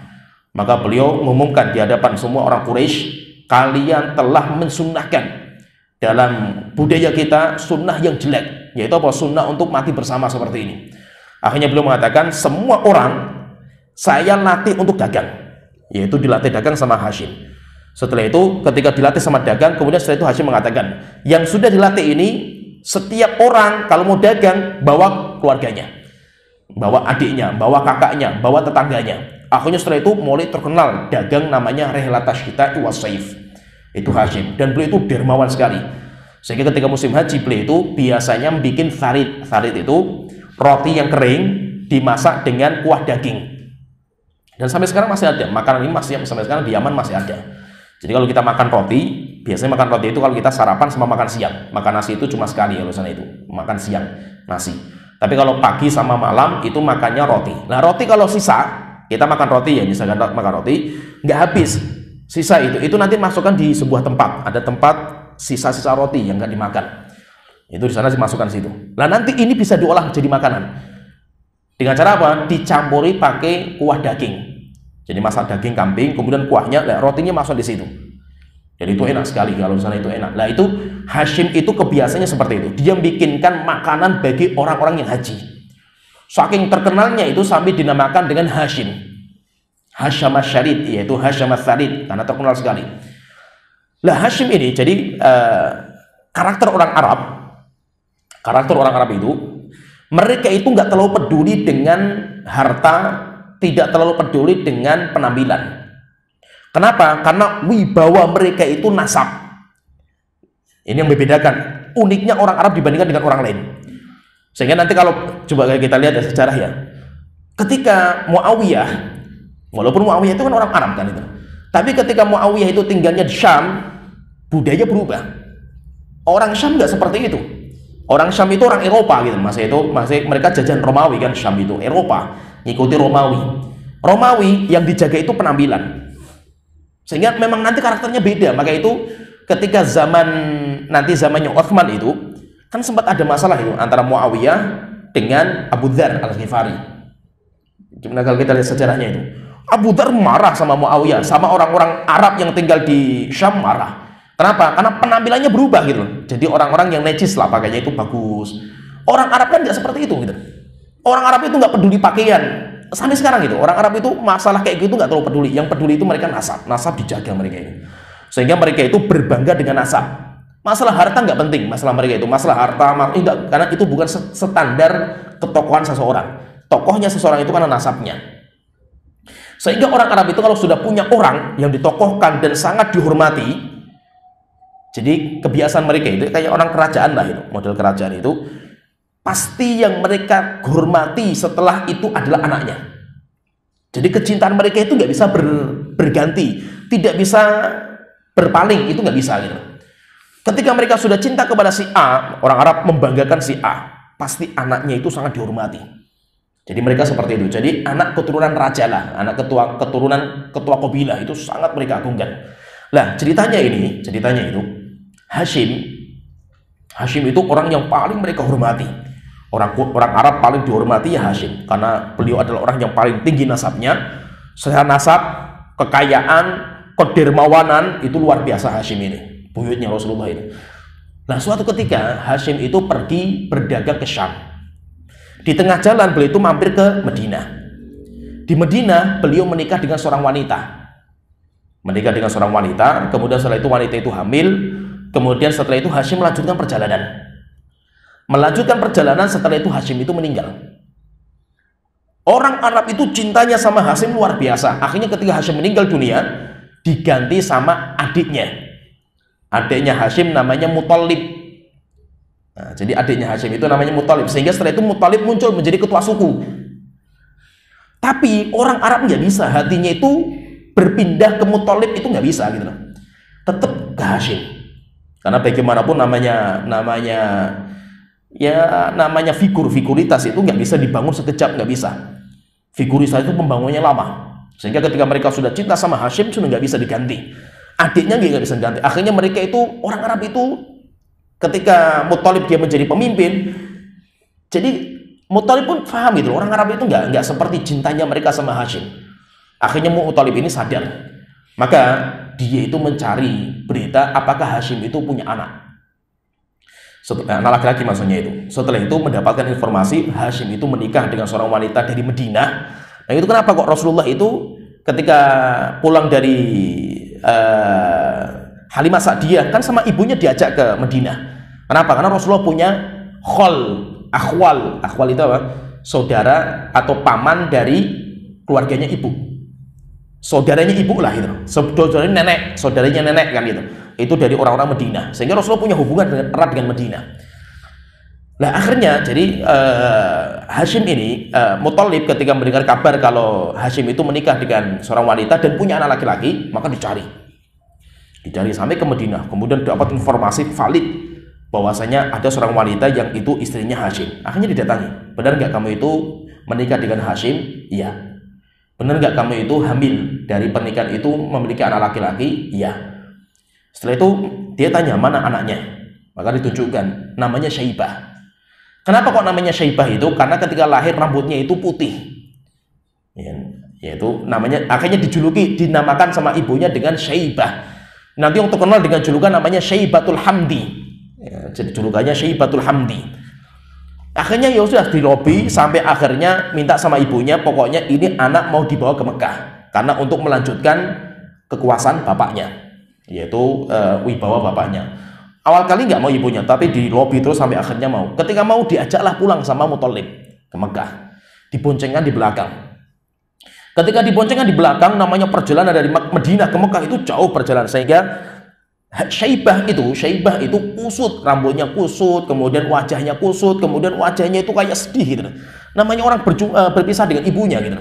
maka beliau mengumumkan di hadapan semua orang Quraisy, kalian telah mensunnahkan dalam budaya kita sunnah yang jelek, yaitu apa? Sunnah untuk mati bersama seperti ini. Akhirnya beliau mengatakan semua orang saya latih untuk dagang, yaitu dilatih dagang sama Hashim. Setelah itu ketika dilatih sama dagang, kemudian setelah itu Hashim mengatakan, yang sudah dilatih ini setiap orang kalau mau dagang bawa keluarganya, bawa adiknya, bawa kakaknya, bawa tetangganya. Akhirnya setelah itu mulai terkenal dagang namanya Rihlatas Syita'i was-Saif. Itu Hashim, dan beliau itu dermawan sekali. Sehingga ketika musim haji beliau itu biasanya bikin farid. Farid itu roti yang kering dimasak dengan kuah daging. Dan sampai sekarang masih ada. Makanan ini masih sampai sekarang di Yaman masih ada. Jadi kalau kita makan roti, biasanya makan roti itu kalau kita sarapan sama makan siang. Makan nasi itu cuma sekali kalau sana itu, makan siang nasi. Tapi kalau pagi sama malam itu makannya roti. Nah roti kalau sisa, kita makan roti ya, misalkan makan roti nggak habis, sisa itu nanti masukkan di sebuah tempat. Ada tempat sisa-sisa roti yang nggak dimakan. Itu di sana dimasukkan situ. Nah nanti ini bisa diolah jadi makanan. Dengan cara apa? Dicampuri pakai kuah daging. Jadi masak daging kambing, kemudian kuahnya, rotinya masuk di situ. Jadi itu enak sekali kalau di sana itu enak. Nah itu Hashim itu kebiasaannya seperti itu. Dia bikinkan makanan bagi orang-orang yang haji. Saking terkenalnya itu sampai dinamakan dengan Hashim. Hasham Asy-Syarid, yaitu Hasham Ats-Tsarid, karena terkenal sekali. Lah Hashim ini jadi karakter orang Arab itu, mereka itu nggak terlalu peduli dengan harta, tidak terlalu peduli dengan penampilan. Kenapa? Karena wibawa mereka itu nasab. Ini yang membedakan uniknya orang Arab dibandingkan dengan orang lain. Sehingga nanti kalau coba kita lihat dari sejarah ya, ketika Muawiyah, walaupun Muawiyah itu kan orang Arab kan itu, tapi ketika Muawiyah itu tinggalnya di Syam, budaya berubah. Orang Syam nggak seperti itu. Orang Syam itu orang Eropa gitu, masih mereka jajan Romawi kan, Syam itu Eropa, ngikuti Romawi. Romawi yang dijaga itu penampilan. Sehingga memang nanti karakternya beda. Maka itu ketika zamannya Utsman itu kan sempat ada masalah itu antara Muawiyah dengan Abu Dzar Al-Ghifari. Gimana kalau kita lihat sejarahnya itu? Abu Dzar marah sama Muawiyah, sama orang-orang Arab yang tinggal di Syam marah. Kenapa? Karena penampilannya berubah gitu loh. Jadi orang-orang yang necis lah pakainya itu bagus. Orang Arab kan nggak seperti itu gitu. Orang Arab itu nggak peduli pakaian. Sampai sekarang gitu. Orang Arab itu masalah kayak gitu nggak terlalu peduli. Yang peduli itu mereka nasab. Nasab dijaga mereka ini. Sehingga mereka itu berbangga dengan nasab. Masalah harta nggak penting. Masalah mereka itu. Masalah harta enggak, karena itu bukan standar ketokohan seseorang. Tokohnya seseorang itu karena nasabnya. Sehingga orang Arab itu kalau sudah punya orang yang ditokohkan dan sangat dihormati, jadi kebiasaan mereka itu kayak orang kerajaan lah itu, model kerajaan itu pasti yang mereka hormati setelah itu adalah anaknya. Jadi kecintaan mereka itu nggak bisa berganti, tidak bisa berpaling, itu nggak bisa gitu. Ketika mereka sudah cinta kepada si A, orang Arab membanggakan si A, pasti anaknya itu sangat dihormati. Jadi mereka seperti itu. Jadi anak keturunan raja lah, anak keturunan ketua kabilah itu sangat mereka agungkan. Nah ceritanya itu Hashim itu orang yang paling mereka hormati. Orang Arab paling dihormati ya Hashim, karena beliau adalah orang yang paling tinggi nasabnya. Secara nasab, kekayaan, kedermawanan itu luar biasa Hashim ini, buyutnya Rasulullah ini. Nah suatu ketika Hashim itu pergi berdagang ke Syam. Di tengah jalan beliau itu mampir ke Madinah. Di Madinah beliau menikah dengan seorang wanita. Kemudian setelah itu wanita itu hamil. Kemudian setelah itu Hashim melanjutkan perjalanan. Setelah itu Hashim itu meninggal. Orang Arab itu cintanya sama Hashim luar biasa. Akhirnya ketika Hashim meninggal dunia, diganti sama adiknya. Adiknya Hashim namanya Muthalib. Nah, jadi adiknya Hashim itu namanya Muthalib. Sehingga setelah itu Muthalib muncul menjadi ketua suku. Tapi orang Arab nggak bisa, hatinya itu berpindah ke Muthalib itu nggak bisa gitu loh. Tetap ke Hashim. Karena bagaimanapun namanya figuritas itu nggak bisa dibangun sekejap, nggak bisa. Figuritas itu pembangunnya lama. Sehingga ketika mereka sudah cinta sama Hashim sudah nggak bisa diganti. Adiknya nggak bisa diganti. Akhirnya mereka itu, orang Arab itu ketika Muthalib dia menjadi pemimpin, jadi Muthalib pun paham gitu. Orang Arab itu nggak seperti cintanya mereka sama Hashim. Akhirnya Muthalib ini sadar. Maka dia itu mencari berita apakah Hashim itu punya anak. Anak laki-laki maksudnya itu. Setelah itu mendapatkan informasi Hashim itu menikah dengan seorang wanita dari Madinah. Nah itu kenapa kok Rasulullah itu ketika pulang dari Halimah Sa'diyah kan sama ibunya diajak ke Madinah. Kenapa? Karena Rasulullah punya akhwal. Akhwal itu apa? Saudara atau paman dari keluarganya ibu. Saudaranya ibu lah gitu. Saudaranya nenek kan gitu. Itu dari orang-orang Madinah. Sehingga Rasulullah punya hubungan erat dengan Madinah. Nah akhirnya jadi Hashim ini Muthalib ketika mendengar kabar kalau Hashim itu menikah dengan seorang wanita dan punya anak laki-laki, maka dicari sampai ke Madinah. Kemudian dapat informasi valid bahwasanya ada seorang wanita yang itu istrinya Hashim. Akhirnya didatangi. Benar nggak kamu itu menikah dengan Hashim? Iya. Benar nggak kamu itu hamil dari pernikahan itu memiliki anak laki-laki? Iya. Setelah itu dia tanya mana anaknya, maka ditunjukkan namanya Syaibah. Kenapa kok namanya Syaibah itu? Karena ketika lahir rambutnya itu putih, yaitu namanya akhirnya dinamakan sama ibunya dengan Syaibah. Nanti yang terkenal dengan julukan namanya Syaibatul Hamdi. Jadi julukannya Syaibatul Hamdi. Akhirnya ya sudah di lobi sampai akhirnya minta sama ibunya, pokoknya ini anak mau dibawa ke Mekah karena untuk melanjutkan kekuasaan bapaknya, yaitu wibawa bapaknya. Awal kali nggak mau ibunya, tapi di lobi terus sampai akhirnya mau. Ketika mau diajaklah pulang sama Muthalib ke Mekah, diboncengkan di belakang. Ketika diboncengkan di belakang, namanya perjalanan dari Madinah ke Mekah itu jauh perjalanan, sehingga Syaibah itu kusut, rambutnya kusut, kemudian wajahnya kusut, kemudian wajahnya itu kayak sedih gitu. Namanya orang berpisah dengan ibunya gitu.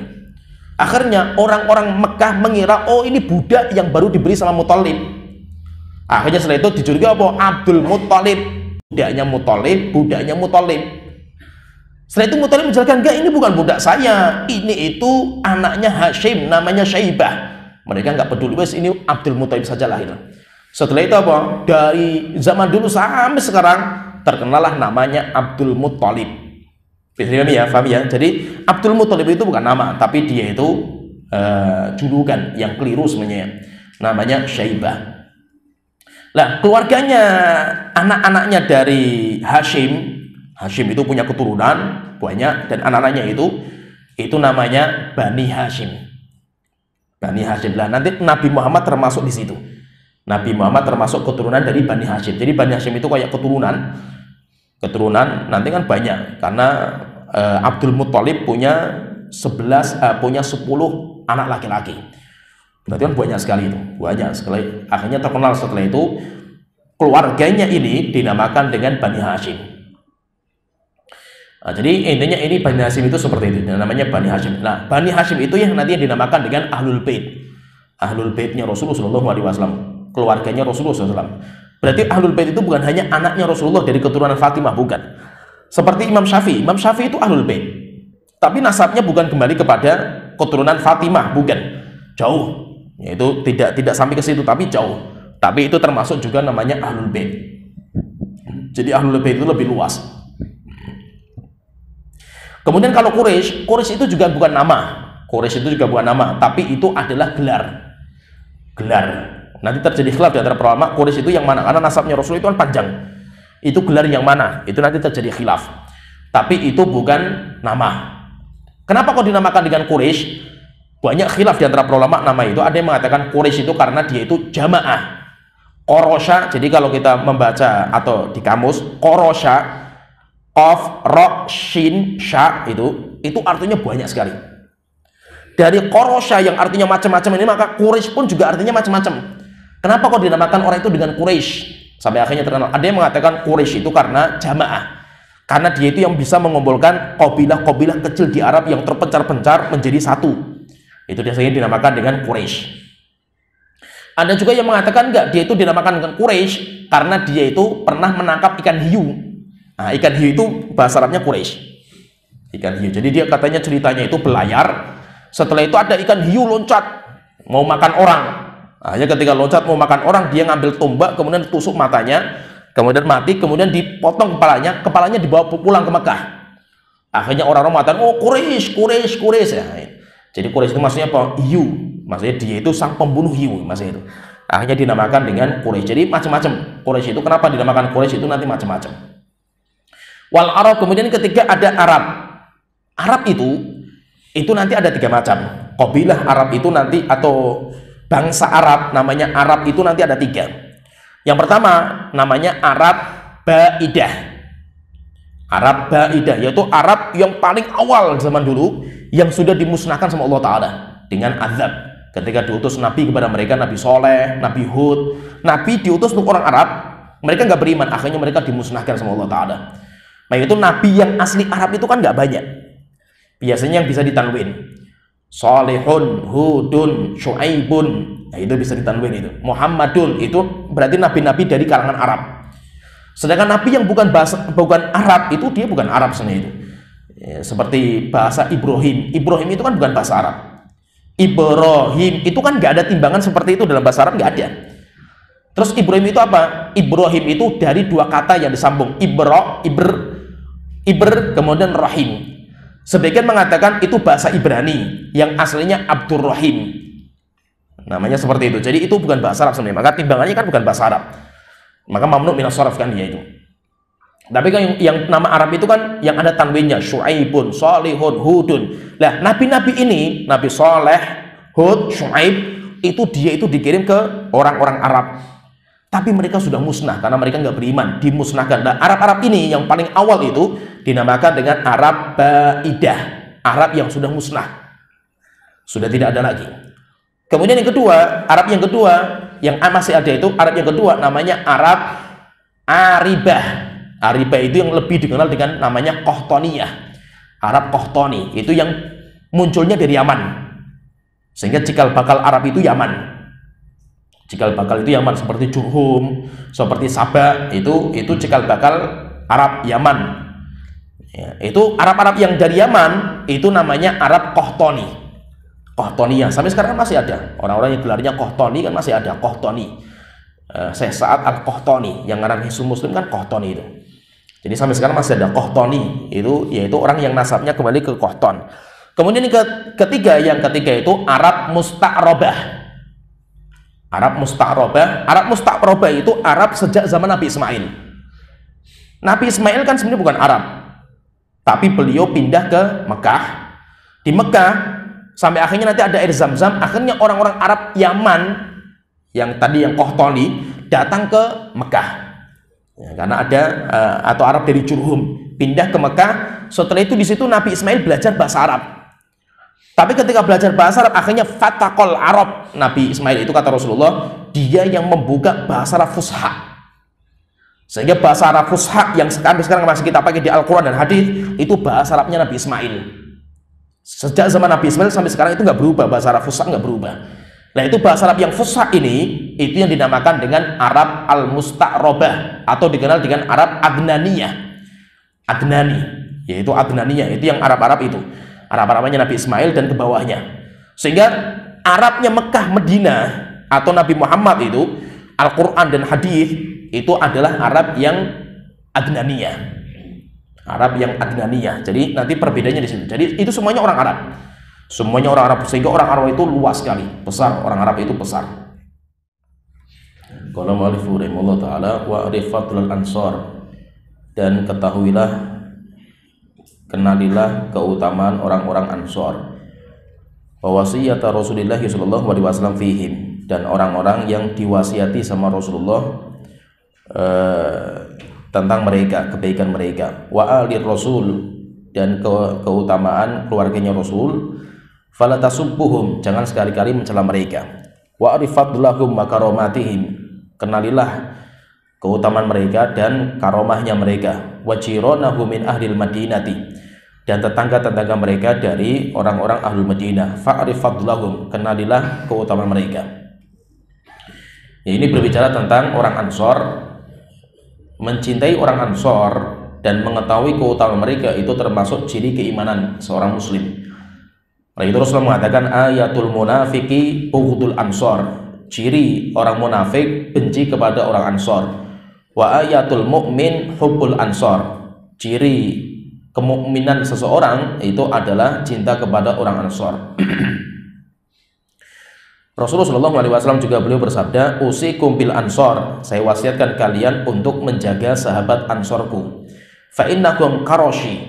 Akhirnya orang-orang Mekah mengira, oh ini budak yang baru diberi sama Muthalib. Akhirnya setelah itu dijuluki apa? Abdul Muthalib, budaknya Muthalib. Setelah itu Muthalib menjelaskan, enggak, ini bukan budak saya, ini itu anaknya Hashim, namanya Syaibah. Mereka nggak peduli, wes ini Abdul Muthalib sajalah gitu. Setelah itu apa? Dari zaman dulu sampai sekarang terkenalah namanya Abdul Muthalib. Paham ya? Jadi Abdul Muthalib itu bukan nama, tapi dia itu julukan yang keliru sebenarnya. Namanya Syaibah. Nah, keluarganya, anak-anaknya dari Hashim itu punya keturunan banyak, dan anak-anaknya itu namanya Bani Hashim. Bani Hashim. Lah nanti Nabi Muhammad termasuk di situ. Nabi Muhammad termasuk keturunan dari Bani Hashim. Jadi Bani Hashim itu kayak keturunan nanti kan banyak, karena Abdul Muthalib punya 10 anak laki-laki. Berarti kan banyak sekali itu, banyak sekali. Akhirnya terkenal setelah itu keluarganya ini dinamakan dengan Bani Hashim. Nah, jadi intinya ini Bani Hashim itu seperti itu, namanya Bani Hashim. Nah, Bani Hashim itu yang nanti dinamakan dengan Ahlul Bait. Ahlul Baitnya Rasulullah SAW. Keluarganya Rasulullah SAW. Berarti Ahlul Bait itu bukan hanya anaknya Rasulullah dari keturunan Fatimah, bukan. Seperti Imam Syafi'i itu Ahlul Bait, tapi nasabnya bukan kembali kepada keturunan Fatimah, bukan. Jauh. Yaitu tidak sampai ke situ, tapi jauh. Tapi itu termasuk juga namanya Ahlul Bait. Jadi Ahlul Bait itu lebih luas. Kemudian kalau Quraisy itu juga bukan nama, tapi itu adalah gelar. Nanti terjadi khilaf di antara para ulama, Quraisy itu yang mana? Karena nasabnya Rasul itu kan panjang. Itu gelar yang mana? Itu nanti terjadi khilaf. Tapi itu bukan nama. Kenapa kok dinamakan dengan Quraisy? Banyak khilaf di antara para ulama nama itu. Ada yang mengatakan Quraisy itu karena dia itu jamaah. Qorosha, jadi kalau kita membaca atau di kamus, Qorosha qaf, ra, shin, sha itu artinya banyak sekali. Dari korosha yang artinya macam-macam ini, maka Quraisy pun juga artinya macam-macam. Kenapa kok dinamakan orang itu dengan Quraisy? Sampai akhirnya terkenal. Ada yang mengatakan Quraisy itu karena jamaah. Karena dia itu yang bisa mengumpulkan kabilah-kabilah kecil di Arab yang terpencar-pencar menjadi satu. Itu biasanya dinamakan dengan Quraisy. Ada juga yang mengatakan enggak, dia itu dinamakan dengan Quraisy karena dia itu pernah menangkap ikan hiu. Nah, ikan hiu itu bahasa Arabnya Quraisy. Ikan hiu. Jadi dia katanya ceritanya itu belayar. Setelah itu ada ikan hiu loncat mau makan orang. Hanya ketika loncat mau makan orang, dia ngambil tombak, kemudian tusuk matanya, kemudian mati, kemudian dipotong kepalanya dibawa pulang ke Mekah. Akhirnya orang-orang mengatakan, oh Quraisy, Quraisy, Quraisy. Ya. Jadi Quraisy itu maksudnya apa? Hiu. Maksudnya dia itu sang pembunuh hiu, maksudnya itu. Akhirnya dinamakan dengan Quraisy. Jadi macam-macam. Quraisy itu kenapa dinamakan Quraisy itu nanti macam-macam. Wal Arab, kemudian ketiga ada Arab. Arab itu nanti ada 3 macam. Kabilah Arab itu nanti atau bangsa Arab namanya Arab itu nanti ada 3. Yang pertama namanya Arab Baidah. Arab Baidah yaitu Arab yang paling awal zaman dulu yang sudah dimusnahkan sama Allah Ta'ala dengan azab. Ketika diutus Nabi kepada mereka, Nabi Soleh, Nabi Hud, Nabi diutus untuk orang Arab, mereka nggak beriman, akhirnya mereka dimusnahkan sama Allah Ta'ala. Nah itu Nabi yang asli Arab itu kan nggak banyak. Biasanya yang bisa ditanwin Salihun, Hudun, Syuaibun, nah itu bisa ditanwin itu. Muhammadun itu berarti nabi-nabi dari kalangan Arab. Sedangkan nabi yang bukan Arab itu dia bukan Arab sebenarnya itu. Ya, seperti bahasa Ibrahim. Ibrahim itu kan bukan bahasa Arab. Ibrahim itu kan nggak ada timbangan seperti itu dalam bahasa Arab, nggak ada. Terus Ibrahim itu apa? Ibrahim itu dari 2 kata yang disambung, ibr kemudian rahim. Sebagian mengatakan itu bahasa Ibrani yang aslinya Abdurrahim. Namanya seperti itu. Jadi itu bukan bahasa Arab sebenarnya. Maka timbangannya kan bukan bahasa Arab. Maka mamnu minas sharaf kan dia itu. Tapi kan yang nama Arab itu kan yang ada tanwinnya, Syuaibun, Salihun, Hudun. Nah, nabi-nabi ini, Nabi Saleh, Hud, Syuaib, itu dia itu dikirim ke orang-orang Arab. Tapi mereka sudah musnah karena mereka nggak beriman, dimusnahkan. Nah, Arab-Arab ini yang paling awal itu dinamakan dengan Arab Baidah, Arab yang sudah musnah, sudah tidak ada lagi. Kemudian yang kedua, Arab yang kedua yang masih ada itu Arab yang kedua namanya Arab Aribah. Aribah itu yang lebih dikenal dengan namanya Qahtaniyah. Arab Qahtani itu yang munculnya dari Yaman. Sehingga cikal bakal Arab itu Yaman. Cikal bakal itu Yaman seperti Jurhum, seperti Sabah itu cikal bakal Arab Yaman. Ya, itu Arab-Arab yang dari Yaman itu namanya Arab Qahtani. Qahtaniyah sampai sekarang masih ada. Orang-orang yang gelarnya Qahtani kan masih ada Qahtani. Syekh Sa'ad Al-Qahtani yang ngarang Hisnul Muslim kan Qahtani itu. Jadi sampai sekarang masih ada Qahtani, itu yaitu orang yang nasabnya kembali ke Qahtan. Kemudian yang ketiga itu Arab Musta'rabah. Arab Musta'rabah itu Arab sejak zaman Nabi Ismail. Nabi Ismail kan sebenarnya bukan Arab, tapi beliau pindah ke Mekah. Di Mekah sampai akhirnya nanti ada air Zam-Zam, akhirnya orang-orang Arab Yaman yang tadi yang Qahtani datang ke Mekah. Ya, karena ada atau Arab dari Jurhum pindah ke Mekah. Setelah itu di situ Nabi Ismail belajar bahasa Arab. Tapi ketika belajar bahasa Arab akhirnya fataqal Arab. Nabi Ismail itu kata Rasulullah, dia yang membuka bahasa Arab fusha. Sehingga bahasa Arab fusha yang sekarang masih kita pakai di Al-Qur'an dan hadis itu bahasa Arabnya Nabi Ismail. Sejak zaman Nabi Ismail sampai sekarang itu nggak berubah, bahasa Arab fusha nggak berubah. Nah itu bahasa Arab yang fusha ini itu yang dinamakan dengan Arab Al-Musta'rabah atau dikenal dengan Arab Adnaniyah. Adnani, yaitu Adnaniyah, itu yang Arab-Arab itu. Arab-Arabnya Nabi Ismail dan ke bawahnya. Sehingga Arabnya Mekah, Madinah atau Nabi Muhammad itu Al-Qur'an dan hadis itu adalah Arab yang Adnaniyah. Arab yang Adnaniyah. Jadi nanti perbedaannya di situ. Jadi itu semuanya orang Arab. Semuanya orang Arab, sehingga orang Arab itu luas sekali, besar, orang Arab itu besar. Qala mu'allifu rahimahullah ta'ala wa arifatul ansar, dan ketahuilah, kenalilah keutamaan orang-orang Ansar. Wa wasiyata Rasulillah sallallahu alaihi wasallam fihim, dan orang-orang yang diwasiati sama Rasulullah tentang mereka, kebaikan mereka. Wa alir Rasul, dan keutamaan keluarganya Rasul. Fala tasubbuhum, jangan sekali-kali mencela mereka. Wa arifadlahum wa karomatihim, kenalilah keutamaan mereka dan karomahnya mereka. Wa jironahu min ahlil madinati, dan tetangga-tetangga mereka dari orang-orang ahlul Madinah. Fa'rifadlahum, kenalilah keutamaan mereka. Ya, ini berbicara tentang orang Ansor. Mencintai orang Ansor dan mengetahui keutamaan mereka itu termasuk ciri keimanan seorang muslim. Oleh itu Rasulullah mengatakan ayatul munafiki bughdul ansor, ciri orang munafik benci kepada orang Ansor. Wa ayatul mu'min hubbul ansor, ciri kemukminan seseorang itu adalah cinta kepada orang Ansor. Rasulullah SAW juga beliau bersabda, usikum bil ansor, saya wasiatkan kalian untuk menjaga sahabat Ansorku. Fa innakum karoshi,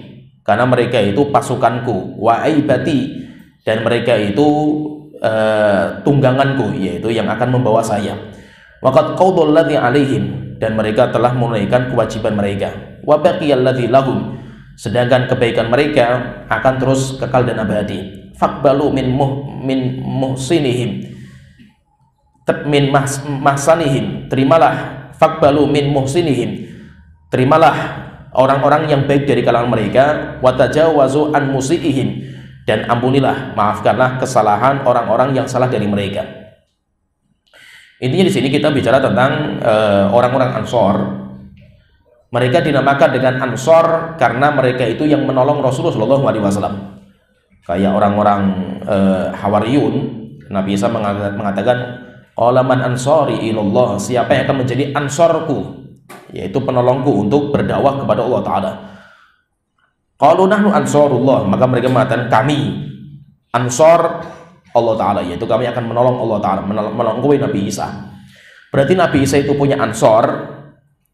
karena mereka itu pasukanku. Wa aibati, dan mereka itu tungganganku, yaitu yang akan membawa saya. Waqad qadul ladzi alaihim, dan mereka telah menunaikan kewajiban mereka. Wa baqiyal ladzi lahum, sedangkan kebaikan mereka akan terus kekal dan abadi. Faqbalu min muhsinihim, min mahsanihim, terimalah. Faqbalu min muhsinihim, terimalah orang-orang yang baik dari kalangan mereka. Wa tajawazu an musiihim, dan ampunilah, maafkanlah kesalahan orang-orang yang salah dari mereka. Intinya di sini kita bicara tentang orang-orang Ansor. Mereka dinamakan dengan Ansor karena mereka itu yang menolong Rasulullah SAW. Kayak orang-orang Hawariyun, Nabi Isa mengatakan, qala man ansori ilallah, siapa yang akan menjadi ansorku, yaitu penolongku untuk berdakwah kepada Allah Ta'ala. Qalu nahnu ansorullah, maka mereka mengatakan kami ansor Allah Ta'ala, yaitu kami akan menolong Allah Ta'ala, menolong Nabi Isa. Berarti Nabi Isa itu punya ansor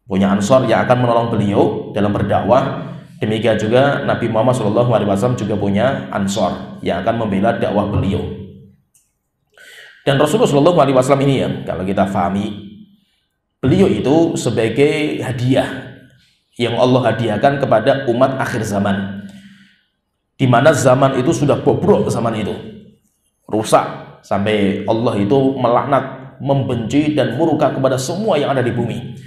yang akan menolong beliau dalam berdakwah. Demikian juga Nabi Muhammad SAW juga punya ansor yang akan membela dakwah beliau. Dan Rasulullah SAW ini ya, kalau kita fahami, beliau itu sebagai hadiah yang Allah hadiahkan kepada umat akhir zaman, di mana zaman itu sudah bobrok, zaman itu rusak sampai Allah itu melaknat, membenci dan murka kepada semua yang ada di bumi.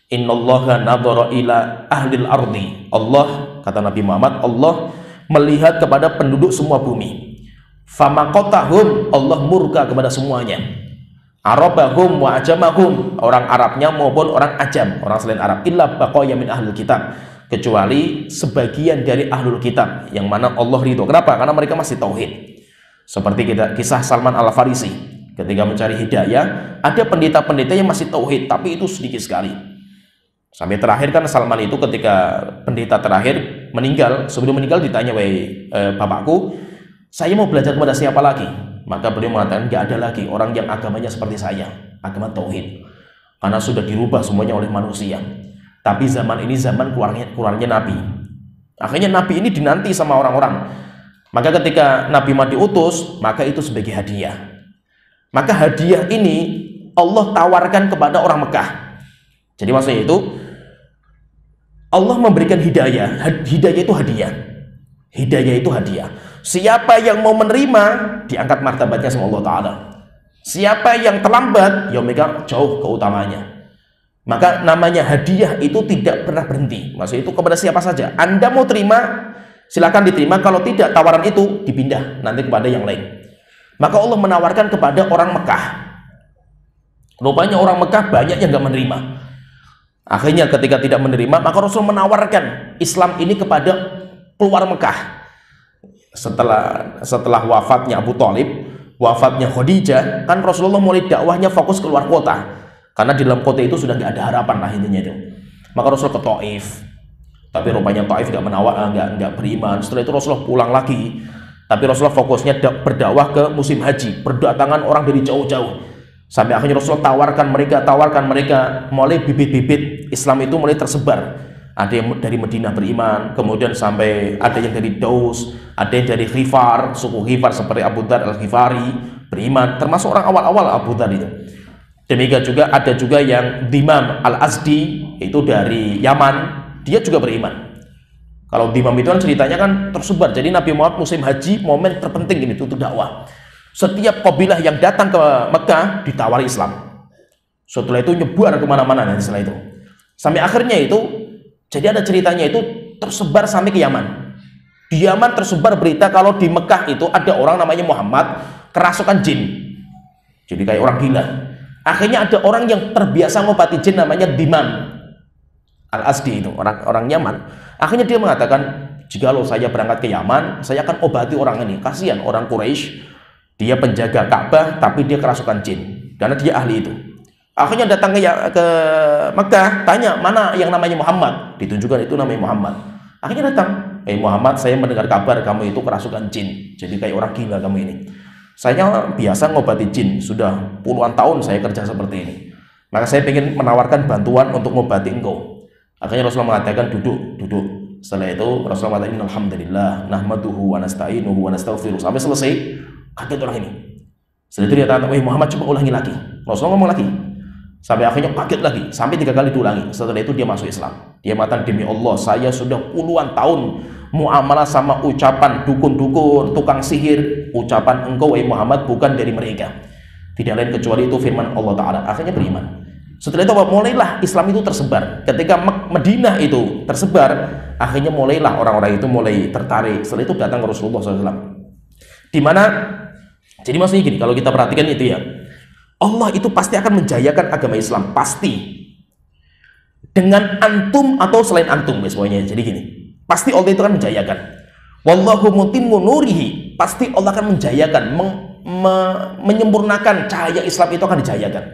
Innallaha nadhara ila ahlil ardi, Allah, kata Nabi Muhammad, Allah melihat kepada penduduk semua bumi. Famaqatahum, Allah murka kepada semuanya. Arabahum wa ajamahum, orang Arabnya maupun orang ajam, orang selain Arab. Illa baqaya min ahlul kitab, kecuali sebagian dari ahlul kitab yang mana Allah ridho. Kenapa? Karena mereka masih tauhid. Seperti kisah Salman Al-Farisi ketika mencari hidayah, ada pendeta-pendeta yang masih tauhid, tapi itu sedikit sekali. Sampai terakhir kan Salman itu ketika pendeta terakhir meninggal, sebelum meninggal ditanya, wahai bapakku, saya mau belajar kepada siapa lagi? Maka beliau mengatakan, gak ada lagi orang yang agamanya seperti saya, agama tauhid, karena sudah dirubah semuanya oleh manusia. Tapi zaman ini zaman keluarnya Nabi. Akhirnya Nabi ini dinanti sama orang-orang. Maka ketika Nabi Muhammad diutus, maka itu sebagai hadiah. Maka hadiah ini Allah tawarkan kepada orang Mekah. Jadi maksudnya itu Allah memberikan hidayah. Hidayah itu hadiah. Hidayah itu hadiah. Siapa yang mau menerima, diangkat martabatnya sama Allah Ta'ala. Siapa yang terlambat, ya mereka jauh keutamanya. Maka namanya hadiah itu tidak pernah berhenti. Maksudnya itu kepada siapa saja. Anda mau terima, silakan diterima. Kalau tidak, tawaran itu dipindah nanti kepada yang lain. Maka Allah menawarkan kepada orang Mekah. Rupanya orang Mekah banyak yang gak menerima. Akhirnya ketika tidak menerima, maka Rasul menawarkan Islam ini kepada keluar Mekah. Setelah wafatnya Abu Thalib, wafatnya Khadijah, kan Rasulullah mulai dakwahnya fokus keluar kota, karena di dalam kota itu sudah nggak ada harapan lah intinya itu. Maka Rasul ke Taif, tapi rupanya Taif nggak beriman. Setelah itu Rasulullah pulang lagi, tapi Rasulullah fokusnya berdakwah ke musim haji, berdatangan orang dari jauh-jauh, sampai akhirnya Rasulullah tawarkan mereka, mulai bibit-bibit Islam itu mulai tersebar. Ada yang dari Madinah beriman, kemudian sampai ada yang dari Daus, ada yang dari Ghifar, suku Ghifar seperti Abu Dzar Al-Ghifari beriman, termasuk orang awal-awal Abu Dzar itu. Demikian juga ada juga yang Dimam Al-Azdi, itu dari Yaman, dia juga beriman. Kalau Dimam itu kan ceritanya kan tersebar. Jadi Nabi Muhammad musim haji momen terpenting ini untuk dakwah. Setiap kabilah yang datang ke Mekah ditawari Islam. Setelah itu nyebar kemana-mana nanti setelah itu. Sampai akhirnya itu, jadi ada ceritanya itu tersebar sampai ke Yaman. Di Yaman tersebar berita kalau di Mekah itu ada orang namanya Muhammad kerasukan jin. Jadi kayak orang gila. Akhirnya ada orang yang terbiasa ngobati jin namanya Dimam Al-Azdi itu, orang Yaman. Akhirnya dia mengatakan, jikalau saya berangkat ke Yaman, saya akan obati orang ini. Kasihan orang Quraisy, dia penjaga Ka'bah tapi dia kerasukan jin karena dia ahli itu. Akhirnya datang ke Mekah, tanya mana yang namanya Muhammad, ditunjukkan itu namanya Muhammad. Akhirnya datang, Muhammad, saya mendengar kabar kamu itu kerasukan jin, jadi kayak orang gila kamu ini. Saya biasa ngobati jin, sudah puluhan tahun saya kerja seperti ini. Maka saya ingin menawarkan bantuan untuk ngobati engkau. Akhirnya Rasulullah mengatakan duduk. Setelah itu Rasulullah mengatakan alhamdulillah nahmaduhu wa nasta'inuhu wa nastaghfiruh. Sampai selesai, kaget orang ini. Setelah itu dia tanya, Muhammad coba ulangi lagi. Rasulullah ngomong lagi. Sampai akhirnya kaget lagi, sampai 3 kali diulangi. Setelah itu dia masuk Islam. Dia mengatakan, demi Allah, saya sudah puluhan tahun muamalah sama ucapan dukun-dukun, tukang sihir. Ucapan engkau Muhammad bukan dari mereka. Tidak lain kecuali itu firman Allah Ta'ala. Akhirnya beriman. Setelah itu mulailah Islam itu tersebar. Ketika Madinah itu tersebar, akhirnya mulailah orang-orang itu mulai tertarik. Setelah itu datang ke Rasulullah SAW. Dimana, jadi maksudnya gini, kalau kita perhatikan itu ya, Allah itu pasti akan menjayakan agama Islam, pasti. Dengan antum atau selain antum, semuanya. Jadi gini, pasti Allah itu akan menjayakan. Wallahu mutimmu nurihi, pasti Allah akan menjayakan, menyempurnakan cahaya Islam itu akan dijayakan.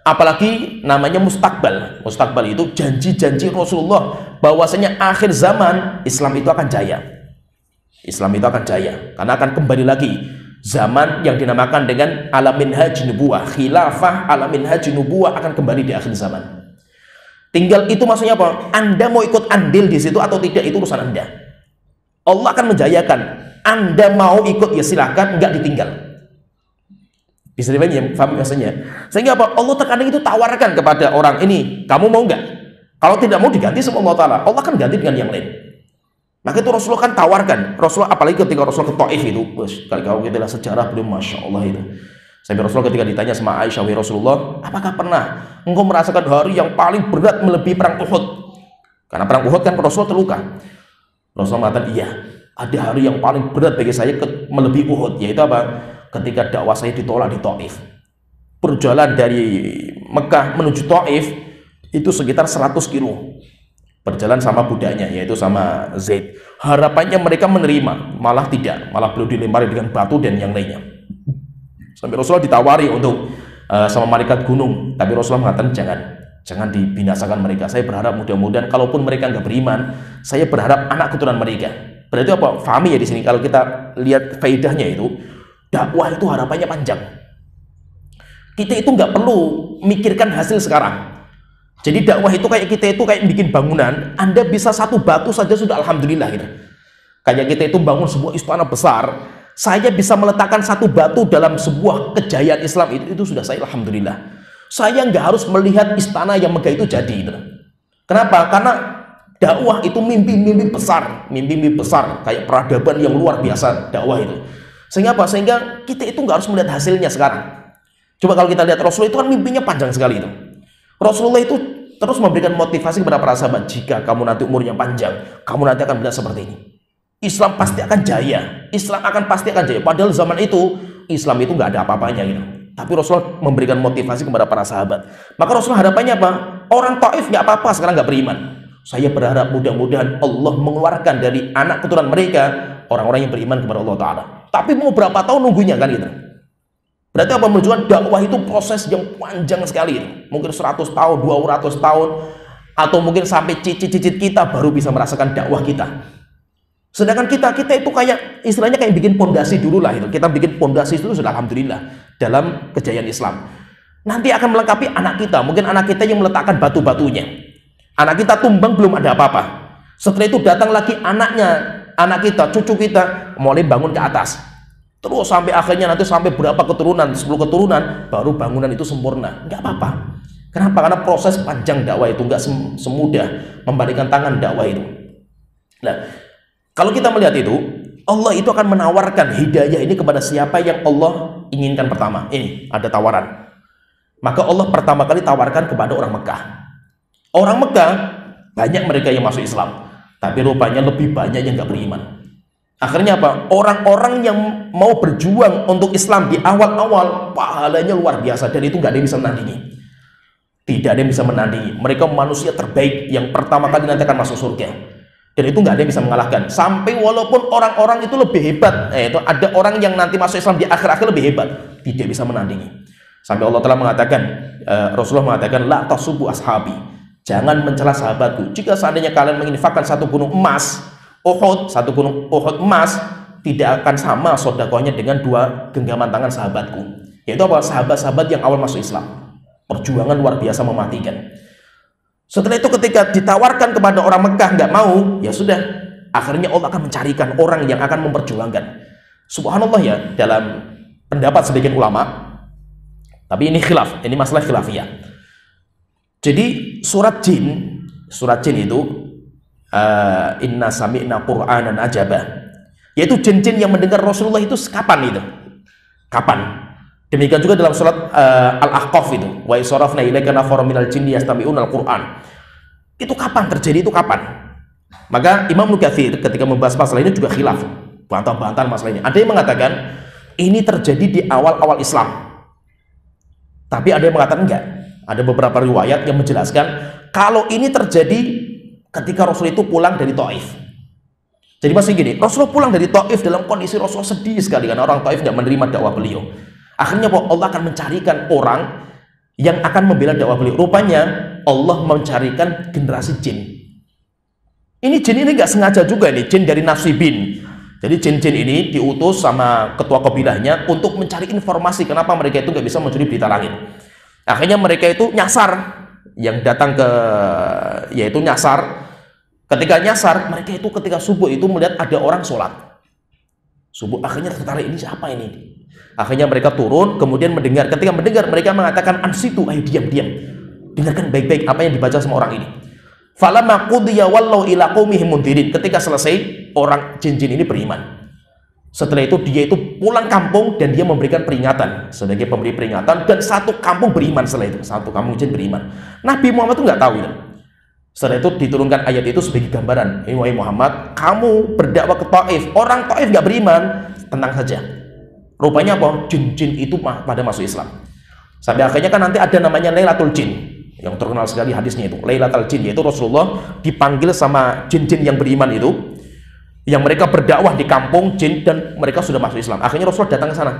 Apalagi namanya mustakbal. Mustakbal itu janji-janji Rasulullah bahwasanya akhir zaman Islam itu akan jaya. Islam itu akan jaya karena akan kembali lagi zaman yang dinamakan dengan alamin haji nubuwah, khilafah alamin haji nubuwah akan kembali di akhir zaman. Tinggal itu maksudnya apa? Anda mau ikut andil di situ atau tidak, itu urusan Anda. Allah akan menjayakan. Anda mau ikut ya silahkan, enggak ditinggal. Bisa dipahami maksudnya? Sehingga apa? Allah terkadang itu tawarkan kepada orang ini, kamu mau enggak? Kalau tidak mau diganti sama Allah Ta'ala, Allah akan ganti dengan yang lain. Maka itu Rasulullah kan tawarkan. Rasulullah apalagi ketika Rasulullah ke Taif itu, kalau kita lihat sejarah beliau, Masya Allah itu. Sampai Rasulullah ketika ditanya sama Aisyah, Rasulullah, apakah pernah engkau merasakan hari yang paling berat melebihi perang Uhud? Karena perang Uhud kan Rasulullah terluka. Rasulullah mengatakan, iya, ada hari yang paling berat bagi saya melebihi Uhud, yaitu apa? Ketika dakwah saya ditolak di Taif. Perjalanan dari Mekah menuju Taif itu sekitar 100 kilo. Berjalan sama budaknya, yaitu sama Zaid. Harapannya mereka menerima, malah tidak. Malah beliau dilempari dengan batu dan yang lainnya. Sampai Rasulullah ditawari untuk sama malaikat gunung. Tapi Rasulullah mengatakan, jangan dibinasakan mereka. Saya berharap mudah-mudahan kalaupun mereka nggak beriman, saya berharap anak keturunan mereka. Berarti apa? Fahami ya di sini. Kalau kita lihat faedahnya itu, dakwah itu harapannya panjang. Kita itu nggak perlu mikirkan hasil sekarang. Jadi dakwah itu kayak kita itu kayak bikin bangunan. Anda bisa satu batu saja sudah alhamdulillah gitu. Kayak kita itu bangun sebuah istana besar, saya bisa meletakkan satu batu dalam sebuah kejayaan Islam itu sudah saya alhamdulillah. Saya nggak harus melihat istana yang megah itu jadi gitu. Kenapa? Karena dakwah itu mimpi-mimpi besar, kayak peradaban yang luar biasa dakwah itu. Sehingga apa? Sehingga kita itu nggak harus melihat hasilnya sekarang. Coba kalau kita lihat Rasulullah itu kan mimpinya panjang sekali itu. Rasulullah itu terus memberikan motivasi kepada para sahabat, jika kamu nanti umurnya panjang, kamu nanti akan melihat seperti ini. Islam pasti akan jaya. Islam pasti akan jaya. Padahal zaman itu Islam itu nggak ada apa-apanya gitu. Tapi Rasulullah memberikan motivasi kepada para sahabat. Maka Rasulullah harapannya apa? Orang Taif nggak apa-apa sekarang nggak beriman. Saya berharap mudah-mudahan Allah mengeluarkan dari anak keturunan mereka orang-orang yang beriman kepada Allah Ta'ala. Tapi mau berapa tahun nunggunya kan gitu. Berarti apa? Menunjukkan dakwah itu proses yang panjang sekali. Mungkin 100 tahun, 200 tahun, atau mungkin sampai cicit-cicit kita baru bisa merasakan dakwah kita. Sedangkan kita itu kayak istilahnya kayak bikin pondasi dulu lah itu. Kita bikin pondasi itu sudah alhamdulillah dalam kejayaan Islam. Nanti akan melengkapi anak kita. Mungkin anak kita yang meletakkan batu-batunya. Anak kita tumbang belum ada apa-apa. Setelah itu datang lagi anaknya, anak kita, cucu kita mulai bangun ke atas. Terus sampai akhirnya nanti sampai berapa keturunan, 10 keturunan, baru bangunan itu sempurna. Nggak apa-apa. Kenapa? Karena proses panjang dakwah itu nggak semudah membalikkan tangan dakwah itu. Nah, kalau kita melihat itu, Allah itu akan menawarkan hidayah ini kepada siapa yang Allah inginkan pertama. Ini ada tawaran. Maka Allah pertama kali tawarkan kepada orang Mekah. Orang Mekah banyak mereka yang masuk Islam, tapi rupanya lebih banyak yang nggak beriman. Akhirnya apa? Orang-orang yang mau berjuang untuk Islam di awal-awal pahalanya luar biasa, dan itu nggak ada yang bisa menandingi. Tidak ada yang bisa menandingi. Mereka manusia terbaik yang pertama kali nanti akan masuk surga, dan itu nggak ada yang bisa mengalahkan. Sampai walaupun orang-orang itu lebih hebat, itu ada orang yang nanti masuk Islam di akhir-akhir lebih hebat, tidak bisa menandingi. Sampai Allah telah mengatakan, Rasulullah mengatakan, la tasubu ashabi, jangan mencela sahabatku. Jika seandainya kalian menginfakkan satu gunung emas Uhud, satu gunung Uhud emas, tidak akan sama sodakohnya dengan 2 genggaman tangan sahabatku. Yaitu apa? Sahabat-sahabat yang awal masuk Islam. Perjuangan luar biasa mematikan. Setelah itu ketika ditawarkan kepada orang Mekah nggak mau, ya sudah. Akhirnya Allah akan mencarikan orang yang akan memperjuangkan. Subhanallah ya, dalam pendapat sebagian ulama, tapi ini khilaf, ini masalah khilafiyah. Jadi surat jin itu inna sami'na qur'anan ajaba, yaitu jin-jin yang mendengar Rasulullah itu kapan itu? Kapan? Demikian juga dalam surat Al-Ahqaf itu, wa isarafna ilaika nafaran minal jinni yastami'una al-Qur'an. Itu kapan terjadi? Itu kapan? Maka Imam Ibnu Katsir ketika membahas masalah ini juga khilaf, bantah-bantahan masalah ini. Ada yang mengatakan ini terjadi di awal-awal Islam, tapi ada yang mengatakan enggak. Ada beberapa riwayat yang menjelaskan kalau ini terjadi ketika Rasul itu pulang dari Taif. Jadi masih gini, Rasulullah pulang dari Taif dalam kondisi Rasulullah sedih sekali karena orang Taif nggak menerima dakwah beliau. Akhirnya Allah akan mencarikan orang yang akan membela dakwah beliau. Rupanya Allah mencarikan generasi jin. Ini jin ini nggak sengaja juga, ini jin dari Nasibin. Jadi jin-jin ini diutus sama ketua kabilahnya untuk mencari informasi kenapa mereka itu nggak bisa mencuri berita langit. Akhirnya mereka itu nyasar, yang datang ke yaitu nyasar. Ketika nyasar, mereka itu ketika subuh itu melihat ada orang sholat subuh. Akhirnya tertarik, ini siapa ini? Akhirnya mereka turun, kemudian mendengar. Ketika mendengar, mereka mengatakan ansitu, ayo diam-diam, dengarkan baik-baik apa yang dibaca sama orang ini. Falamma qudiya wallau ila qaumihim mundirin. Ketika selesai, orang jin-jin ini beriman. Setelah itu dia itu pulang kampung dan dia memberikan peringatan sebagai pemberi peringatan, dan satu kampung beriman. Setelah itu satu kampung jin beriman. Nabi Muhammad itu nggak tahu ya. Setelah itu diturunkan ayat itu sebagai gambaran, wahai Muhammad, kamu berdakwah ke Taif, orang Taif nggak beriman, tenang saja. Rupanya apa? Jin-jin itu pada masuk Islam. Sampai akhirnya kan nanti ada namanya Lailatul Jin, yang terkenal sekali hadisnya itu, Lailatul Jin, yaitu Rasulullah dipanggil sama jin-jin yang beriman itu, yang mereka berdakwah di kampung jin dan mereka sudah masuk Islam. Akhirnya Rasulullah datang ke sana.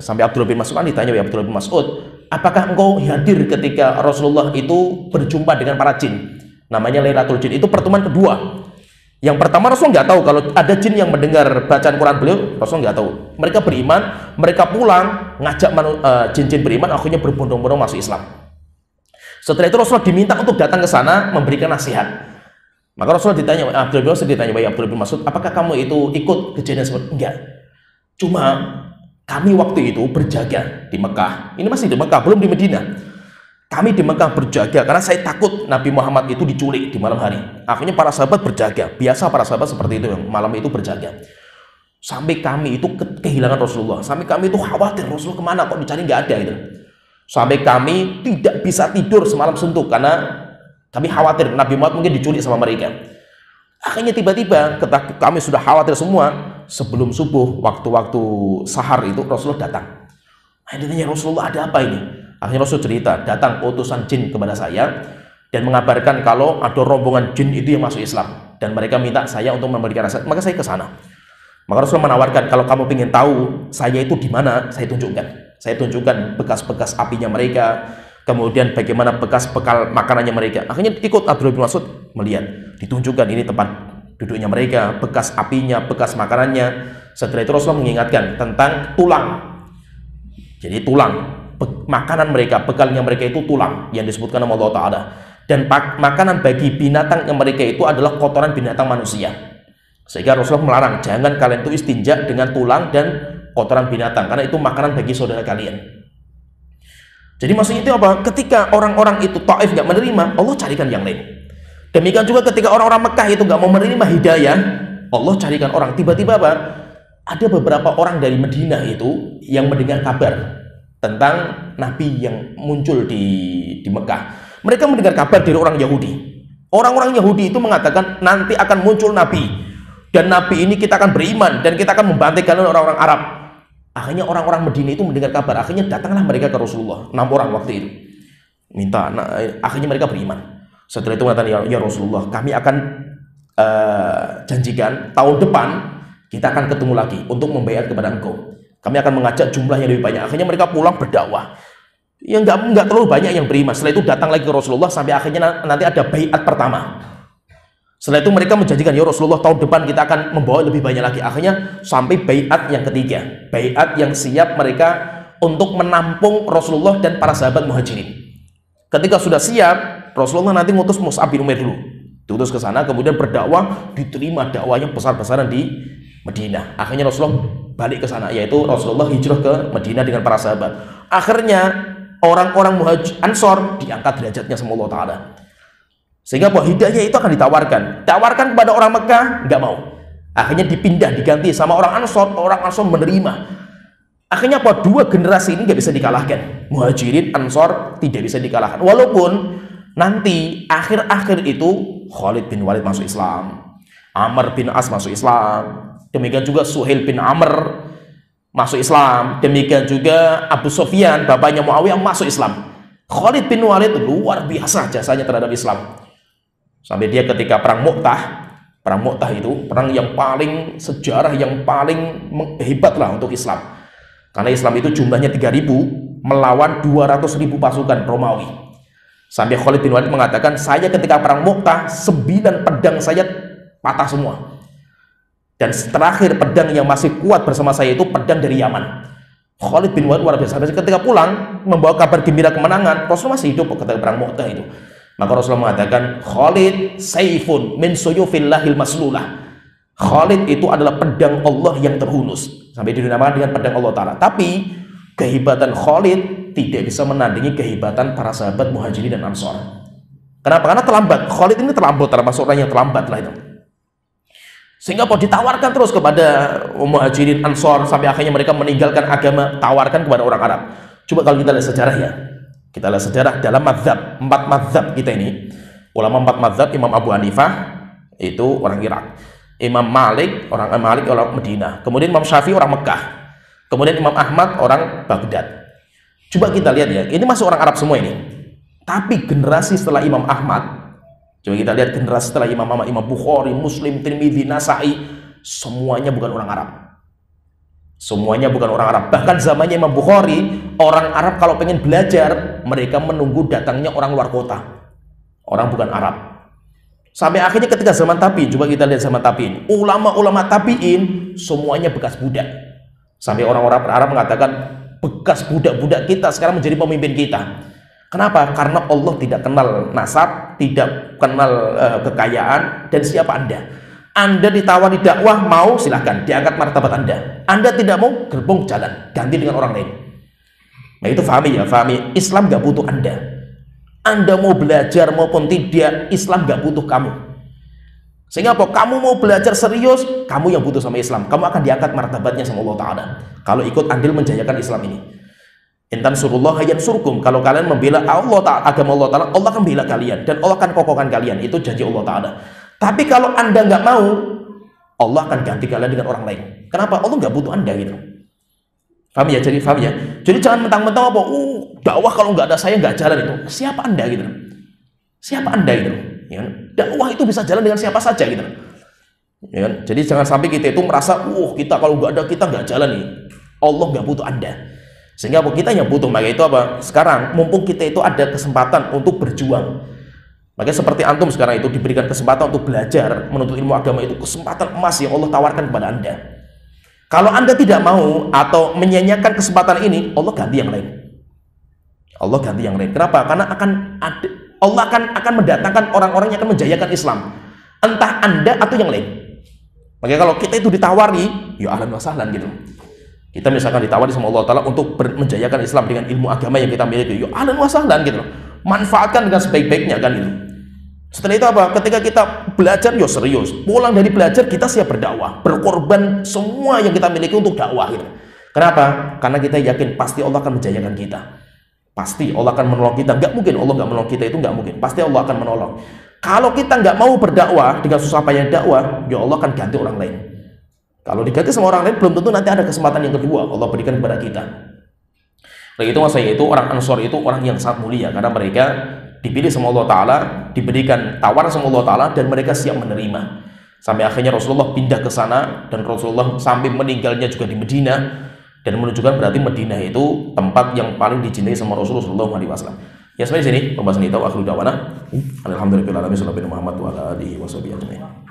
Sampai Abdullah bin Mas'ud ditanya, ya Abdullah bin Mas'ud, apakah engkau hadir ketika Rasulullah itu berjumpa dengan para jin? Namanya Lailatul Jin. Itu pertemuan kedua. Yang pertama Rasulullah nggak tahu kalau ada jin yang mendengar bacaan Quran beliau. Rasulullah nggak tahu. Mereka beriman, mereka pulang ngajak jin-jin beriman, akhirnya berbondong-bondong masuk Islam. Setelah itu Rasulullah diminta untuk datang ke sana memberikan nasihat. Maka Rasulullah ditanya, Abdullah bin Mas'ud, apakah kamu itu ikut kejadian seperti itu? Enggak. Cuma kami waktu itu berjaga di Mekah. Ini masih di Mekah, belum di Medina. Kami di Mekah berjaga karena saya takut Nabi Muhammad itu diculik di malam hari. Akhirnya para sahabat berjaga. Biasa para sahabat seperti itu, yang malam itu berjaga. Sampai kami itu kehilangan Rasulullah. Sampai kami itu khawatir, Rasulullah kemana, kok dicari nggak ada gitu. Sampai kami tidak bisa tidur semalam suntuk karena kami khawatir Nabi Muhammad mungkin diculik sama mereka. Akhirnya tiba-tiba ketika kami sudah khawatir semua, sebelum subuh, waktu-waktu sahar itu Rasulullah datang. Akhirnya Rasulullah, ada apa ini? Akhirnya Rasul cerita, datang utusan jin kepada saya dan mengabarkan kalau ada rombongan jin itu yang masuk Islam dan mereka minta saya untuk memberikan nasihat. Maka saya ke sana. Maka Rasul menawarkan, kalau kamu ingin tahu saya itu di mana, saya tunjukkan. Saya tunjukkan bekas-bekas apinya mereka, kemudian bagaimana bekas bekal makanannya mereka. Akhirnya ikut Abdullah bin Mas'ud melihat, ditunjukkan ini tempat duduknya mereka, bekas apinya, bekas makanannya. Setelah itu Rasulullah mengingatkan tentang tulang. Jadi tulang, makanan mereka, bekalnya mereka itu tulang yang disebutkan nama Allah Ta'ala. Dan makanan bagi binatang yang mereka itu adalah kotoran binatang manusia. Sehingga Rasulullah melarang, jangan kalian itu istinja dengan tulang dan kotoran binatang, karena itu makanan bagi saudara kalian. Jadi maksudnya itu apa? Ketika orang-orang itu Taif nggak menerima, Allah carikan yang lain. Demikian juga ketika orang-orang Mekah itu nggak mau menerima hidayah, Allah carikan orang. Tiba-tiba apa? Ada beberapa orang dari Madinah itu yang mendengar kabar tentang Nabi yang muncul di Mekah. Mereka mendengar kabar dari orang Yahudi. Orang-orang Yahudi itu mengatakan nanti akan muncul Nabi, dan Nabi ini kita akan beriman dan kita akan membantai kalian orang-orang Arab. Akhirnya orang-orang Madinah itu mendengar kabar. Akhirnya datanglah mereka ke Rasulullah, 6 orang waktu itu. Akhirnya mereka beriman. Setelah itu mengatakan, ya Rasulullah, kami akan janjikan tahun depan kita akan ketemu lagi untuk membaiat kepada engkau. Kami akan mengajak jumlah yang lebih banyak. Akhirnya mereka pulang berdakwah. Ya nggak terlalu banyak yang beriman. Setelah itu datang lagi ke Rasulullah sampai akhirnya nanti ada baiat pertama. Setelah itu mereka menjanjikan, ya Rasulullah, tahun depan kita akan membawa lebih banyak lagi. Akhirnya sampai baiat yang ketiga, baiat yang siap mereka untuk menampung Rasulullah dan para sahabat Muhajirin. Ketika sudah siap, Rasulullah nanti ngutus Mus'ab bin Umair dulu, diutus ke sana, kemudian berdakwah, diterima dakwahnya besar-besaran di Madinah. Akhirnya Rasulullah balik ke sana, yaitu Rasulullah hijrah ke Madinah dengan para sahabat. Akhirnya orang-orang Ansor diangkat derajatnya sama Allah Ta'ala. Sehingga bahwa hidayah itu akan ditawarkan kepada orang Mekah, nggak mau. Akhirnya dipindah, diganti sama orang Ansor menerima. Akhirnya apa? Dua generasi ini nggak bisa dikalahkan. Muhajirin, Ansor tidak bisa dikalahkan. Walaupun nanti akhir-akhir itu Khalid bin Walid masuk Islam, Amr bin As masuk Islam, demikian juga Suhail bin Amr masuk Islam, demikian juga Abu Sufyan bapaknya Muawiyah masuk Islam. Khalid bin Walid luar biasa jasanya terhadap Islam. Sampai dia ketika perang Mu'tah itu perang yang paling sejarah, yang paling hebat lah untuk Islam. Karena Islam itu jumlahnya 3.000 melawan 200.000 pasukan Romawi. Sampai Khalid bin Walid mengatakan, saya ketika perang Mu'tah 9 pedang saya patah semua. Dan terakhir pedang yang masih kuat bersama saya itu pedang dari Yaman. Khalid bin Walid luar biasa. Ketika pulang membawa kabar gembira kemenangan, Rasulullah masih hidup ketika perang Mu'tah itu. Maka Rasulullah mengatakan, Khalid saifun min suyufillahil maslulah. Khalid itu adalah pedang Allah yang terhunus. Sampai dinamakan dengan pedang Allah Ta'ala. Tapi kehebatan Khalid tidak bisa menandingi kehebatan para sahabat Muhajirin dan Ansor. Kenapa? Karena terlambat. Khalid ini terlambat, termasuk orang yang terlambat lah itu. Sehingga ditawarkan terus kepada Muhajirin, Ansor, sampai akhirnya mereka meninggalkan agama, tawarkan kepada orang Arab. Coba kalau kita lihat sejarah ya, kita lihat sejarah dalam mazhab, 4 mazhab kita ini, ulama 4 mazhab, Imam Abu Hanifah itu orang Irak, Imam Malik orang Madinah, kemudian Imam Syafi'i orang Mekah, kemudian Imam Ahmad orang Baghdad. Coba kita lihat ya, ini masuk orang Arab semua ini. Tapi generasi setelah Imam Ahmad, coba kita lihat generasi setelah Imam Ahmad, Imam Bukhari, Muslim, Tirmidzi, Nasai, semuanya bukan orang Arab. Semuanya bukan orang Arab. Bahkan zamannya Imam Bukhari, orang Arab kalau pengen belajar, mereka menunggu datangnya orang luar kota. Orang bukan Arab. Sampai akhirnya ketika zaman tabi'in, coba kita lihat zaman tabi'in. Ulama-ulama tabi'in, semuanya bekas budak. Sampai orang-orang Arab mengatakan, bekas budak-budak kita sekarang menjadi pemimpin kita. Kenapa? Karena Allah tidak kenal nasab, tidak kenal kekayaan, dan siapa Anda? Anda ditawari dakwah, mau silahkan, diangkat martabat Anda. Anda tidak mau, gerbong jalan, ganti dengan orang lain. Nah itu fahami ya, fahami. Islam gak butuh Anda. Anda mau belajar maupun tidak, Islam gak butuh kamu. Sehingga apa? Kamu mau belajar serius, kamu yang butuh sama Islam. Kamu akan diangkat martabatnya sama Allah Ta'ala kalau ikut andil menjayakan Islam ini. Intan surullah hayyan surkum. Kalau kalian membela Allah Ta'ala, agama Allah Ta'ala, Allah akan bela kalian dan Allah akan kokohkan kalian. Itu janji Allah Ta'ala. Tapi kalau Anda nggak mau, Allah akan ganti kalian dengan orang lain. Kenapa? Allah nggak butuh Anda gitu. Paham ya? Jadi jangan mentang-mentang apa, dakwah kalau nggak ada saya nggak jalan itu. Siapa Anda gitu? Siapa Anda gitu? Ya, dakwah itu bisa jalan dengan siapa saja gitu. Ya, jadi jangan sampai kita itu merasa, kita kalau nggak ada kita nggak jalan nih. Allah nggak butuh Anda. Sehingga kita yang butuh. Maka itu apa? Sekarang mumpung kita itu ada kesempatan untuk berjuang. Makanya seperti antum sekarang itu diberikan kesempatan untuk belajar menuntut ilmu agama, itu kesempatan emas yang Allah tawarkan kepada Anda. Kalau Anda tidak mau atau menyanyiakan kesempatan ini, Allah ganti yang lain. Allah ganti yang lain. Kenapa? Karena Allah akan mendatangkan orang-orang yang akan menjayakan Islam. Entah Anda atau yang lain. Makanya kalau kita itu ditawari, ya ahlan wa sahlan gitu. Kita misalkan ditawari sama Allah Ta'ala untuk menjayakan Islam dengan ilmu agama yang kita miliki, ya ahlan wa sahlan gitu. Manfaatkan dengan sebaik-baiknya kan gitu. Setelah itu apa? Ketika kita belajar, ya serius. Pulang dari belajar, kita siap berdakwah, berkorban semua yang kita miliki untuk dakwah gitu. Kenapa? Karena kita yakin pasti Allah akan menjayakan kita. Pasti Allah akan menolong kita. Nggak mungkin Allah nggak menolong kita, itu nggak mungkin. Pasti Allah akan menolong. Kalau kita nggak mau berdakwah dengan susah payah dakwah, ya Allah akan ganti orang lain. Kalau diganti sama orang lain, belum tentu nanti ada kesempatan yang kedua Allah berikan kepada kita. Nah itu maksudnya itu orang Ansor itu orang yang sangat mulia karena mereka dipilih sama Allah Ta'ala, diberikan tawaran sama Allah Ta'ala, dan mereka siap menerima. Sampai akhirnya Rasulullah pindah ke sana, dan Rasulullah sampai meninggalnya juga di Medina, dan menunjukkan berarti Madinah itu tempat yang paling dicintai sama Rasulullah SAW. Ya sampai sini pembahasan kita. Akhirul da'wana alhamdulillahirabbil alamin. Muhammad wa ala alihi wasallam.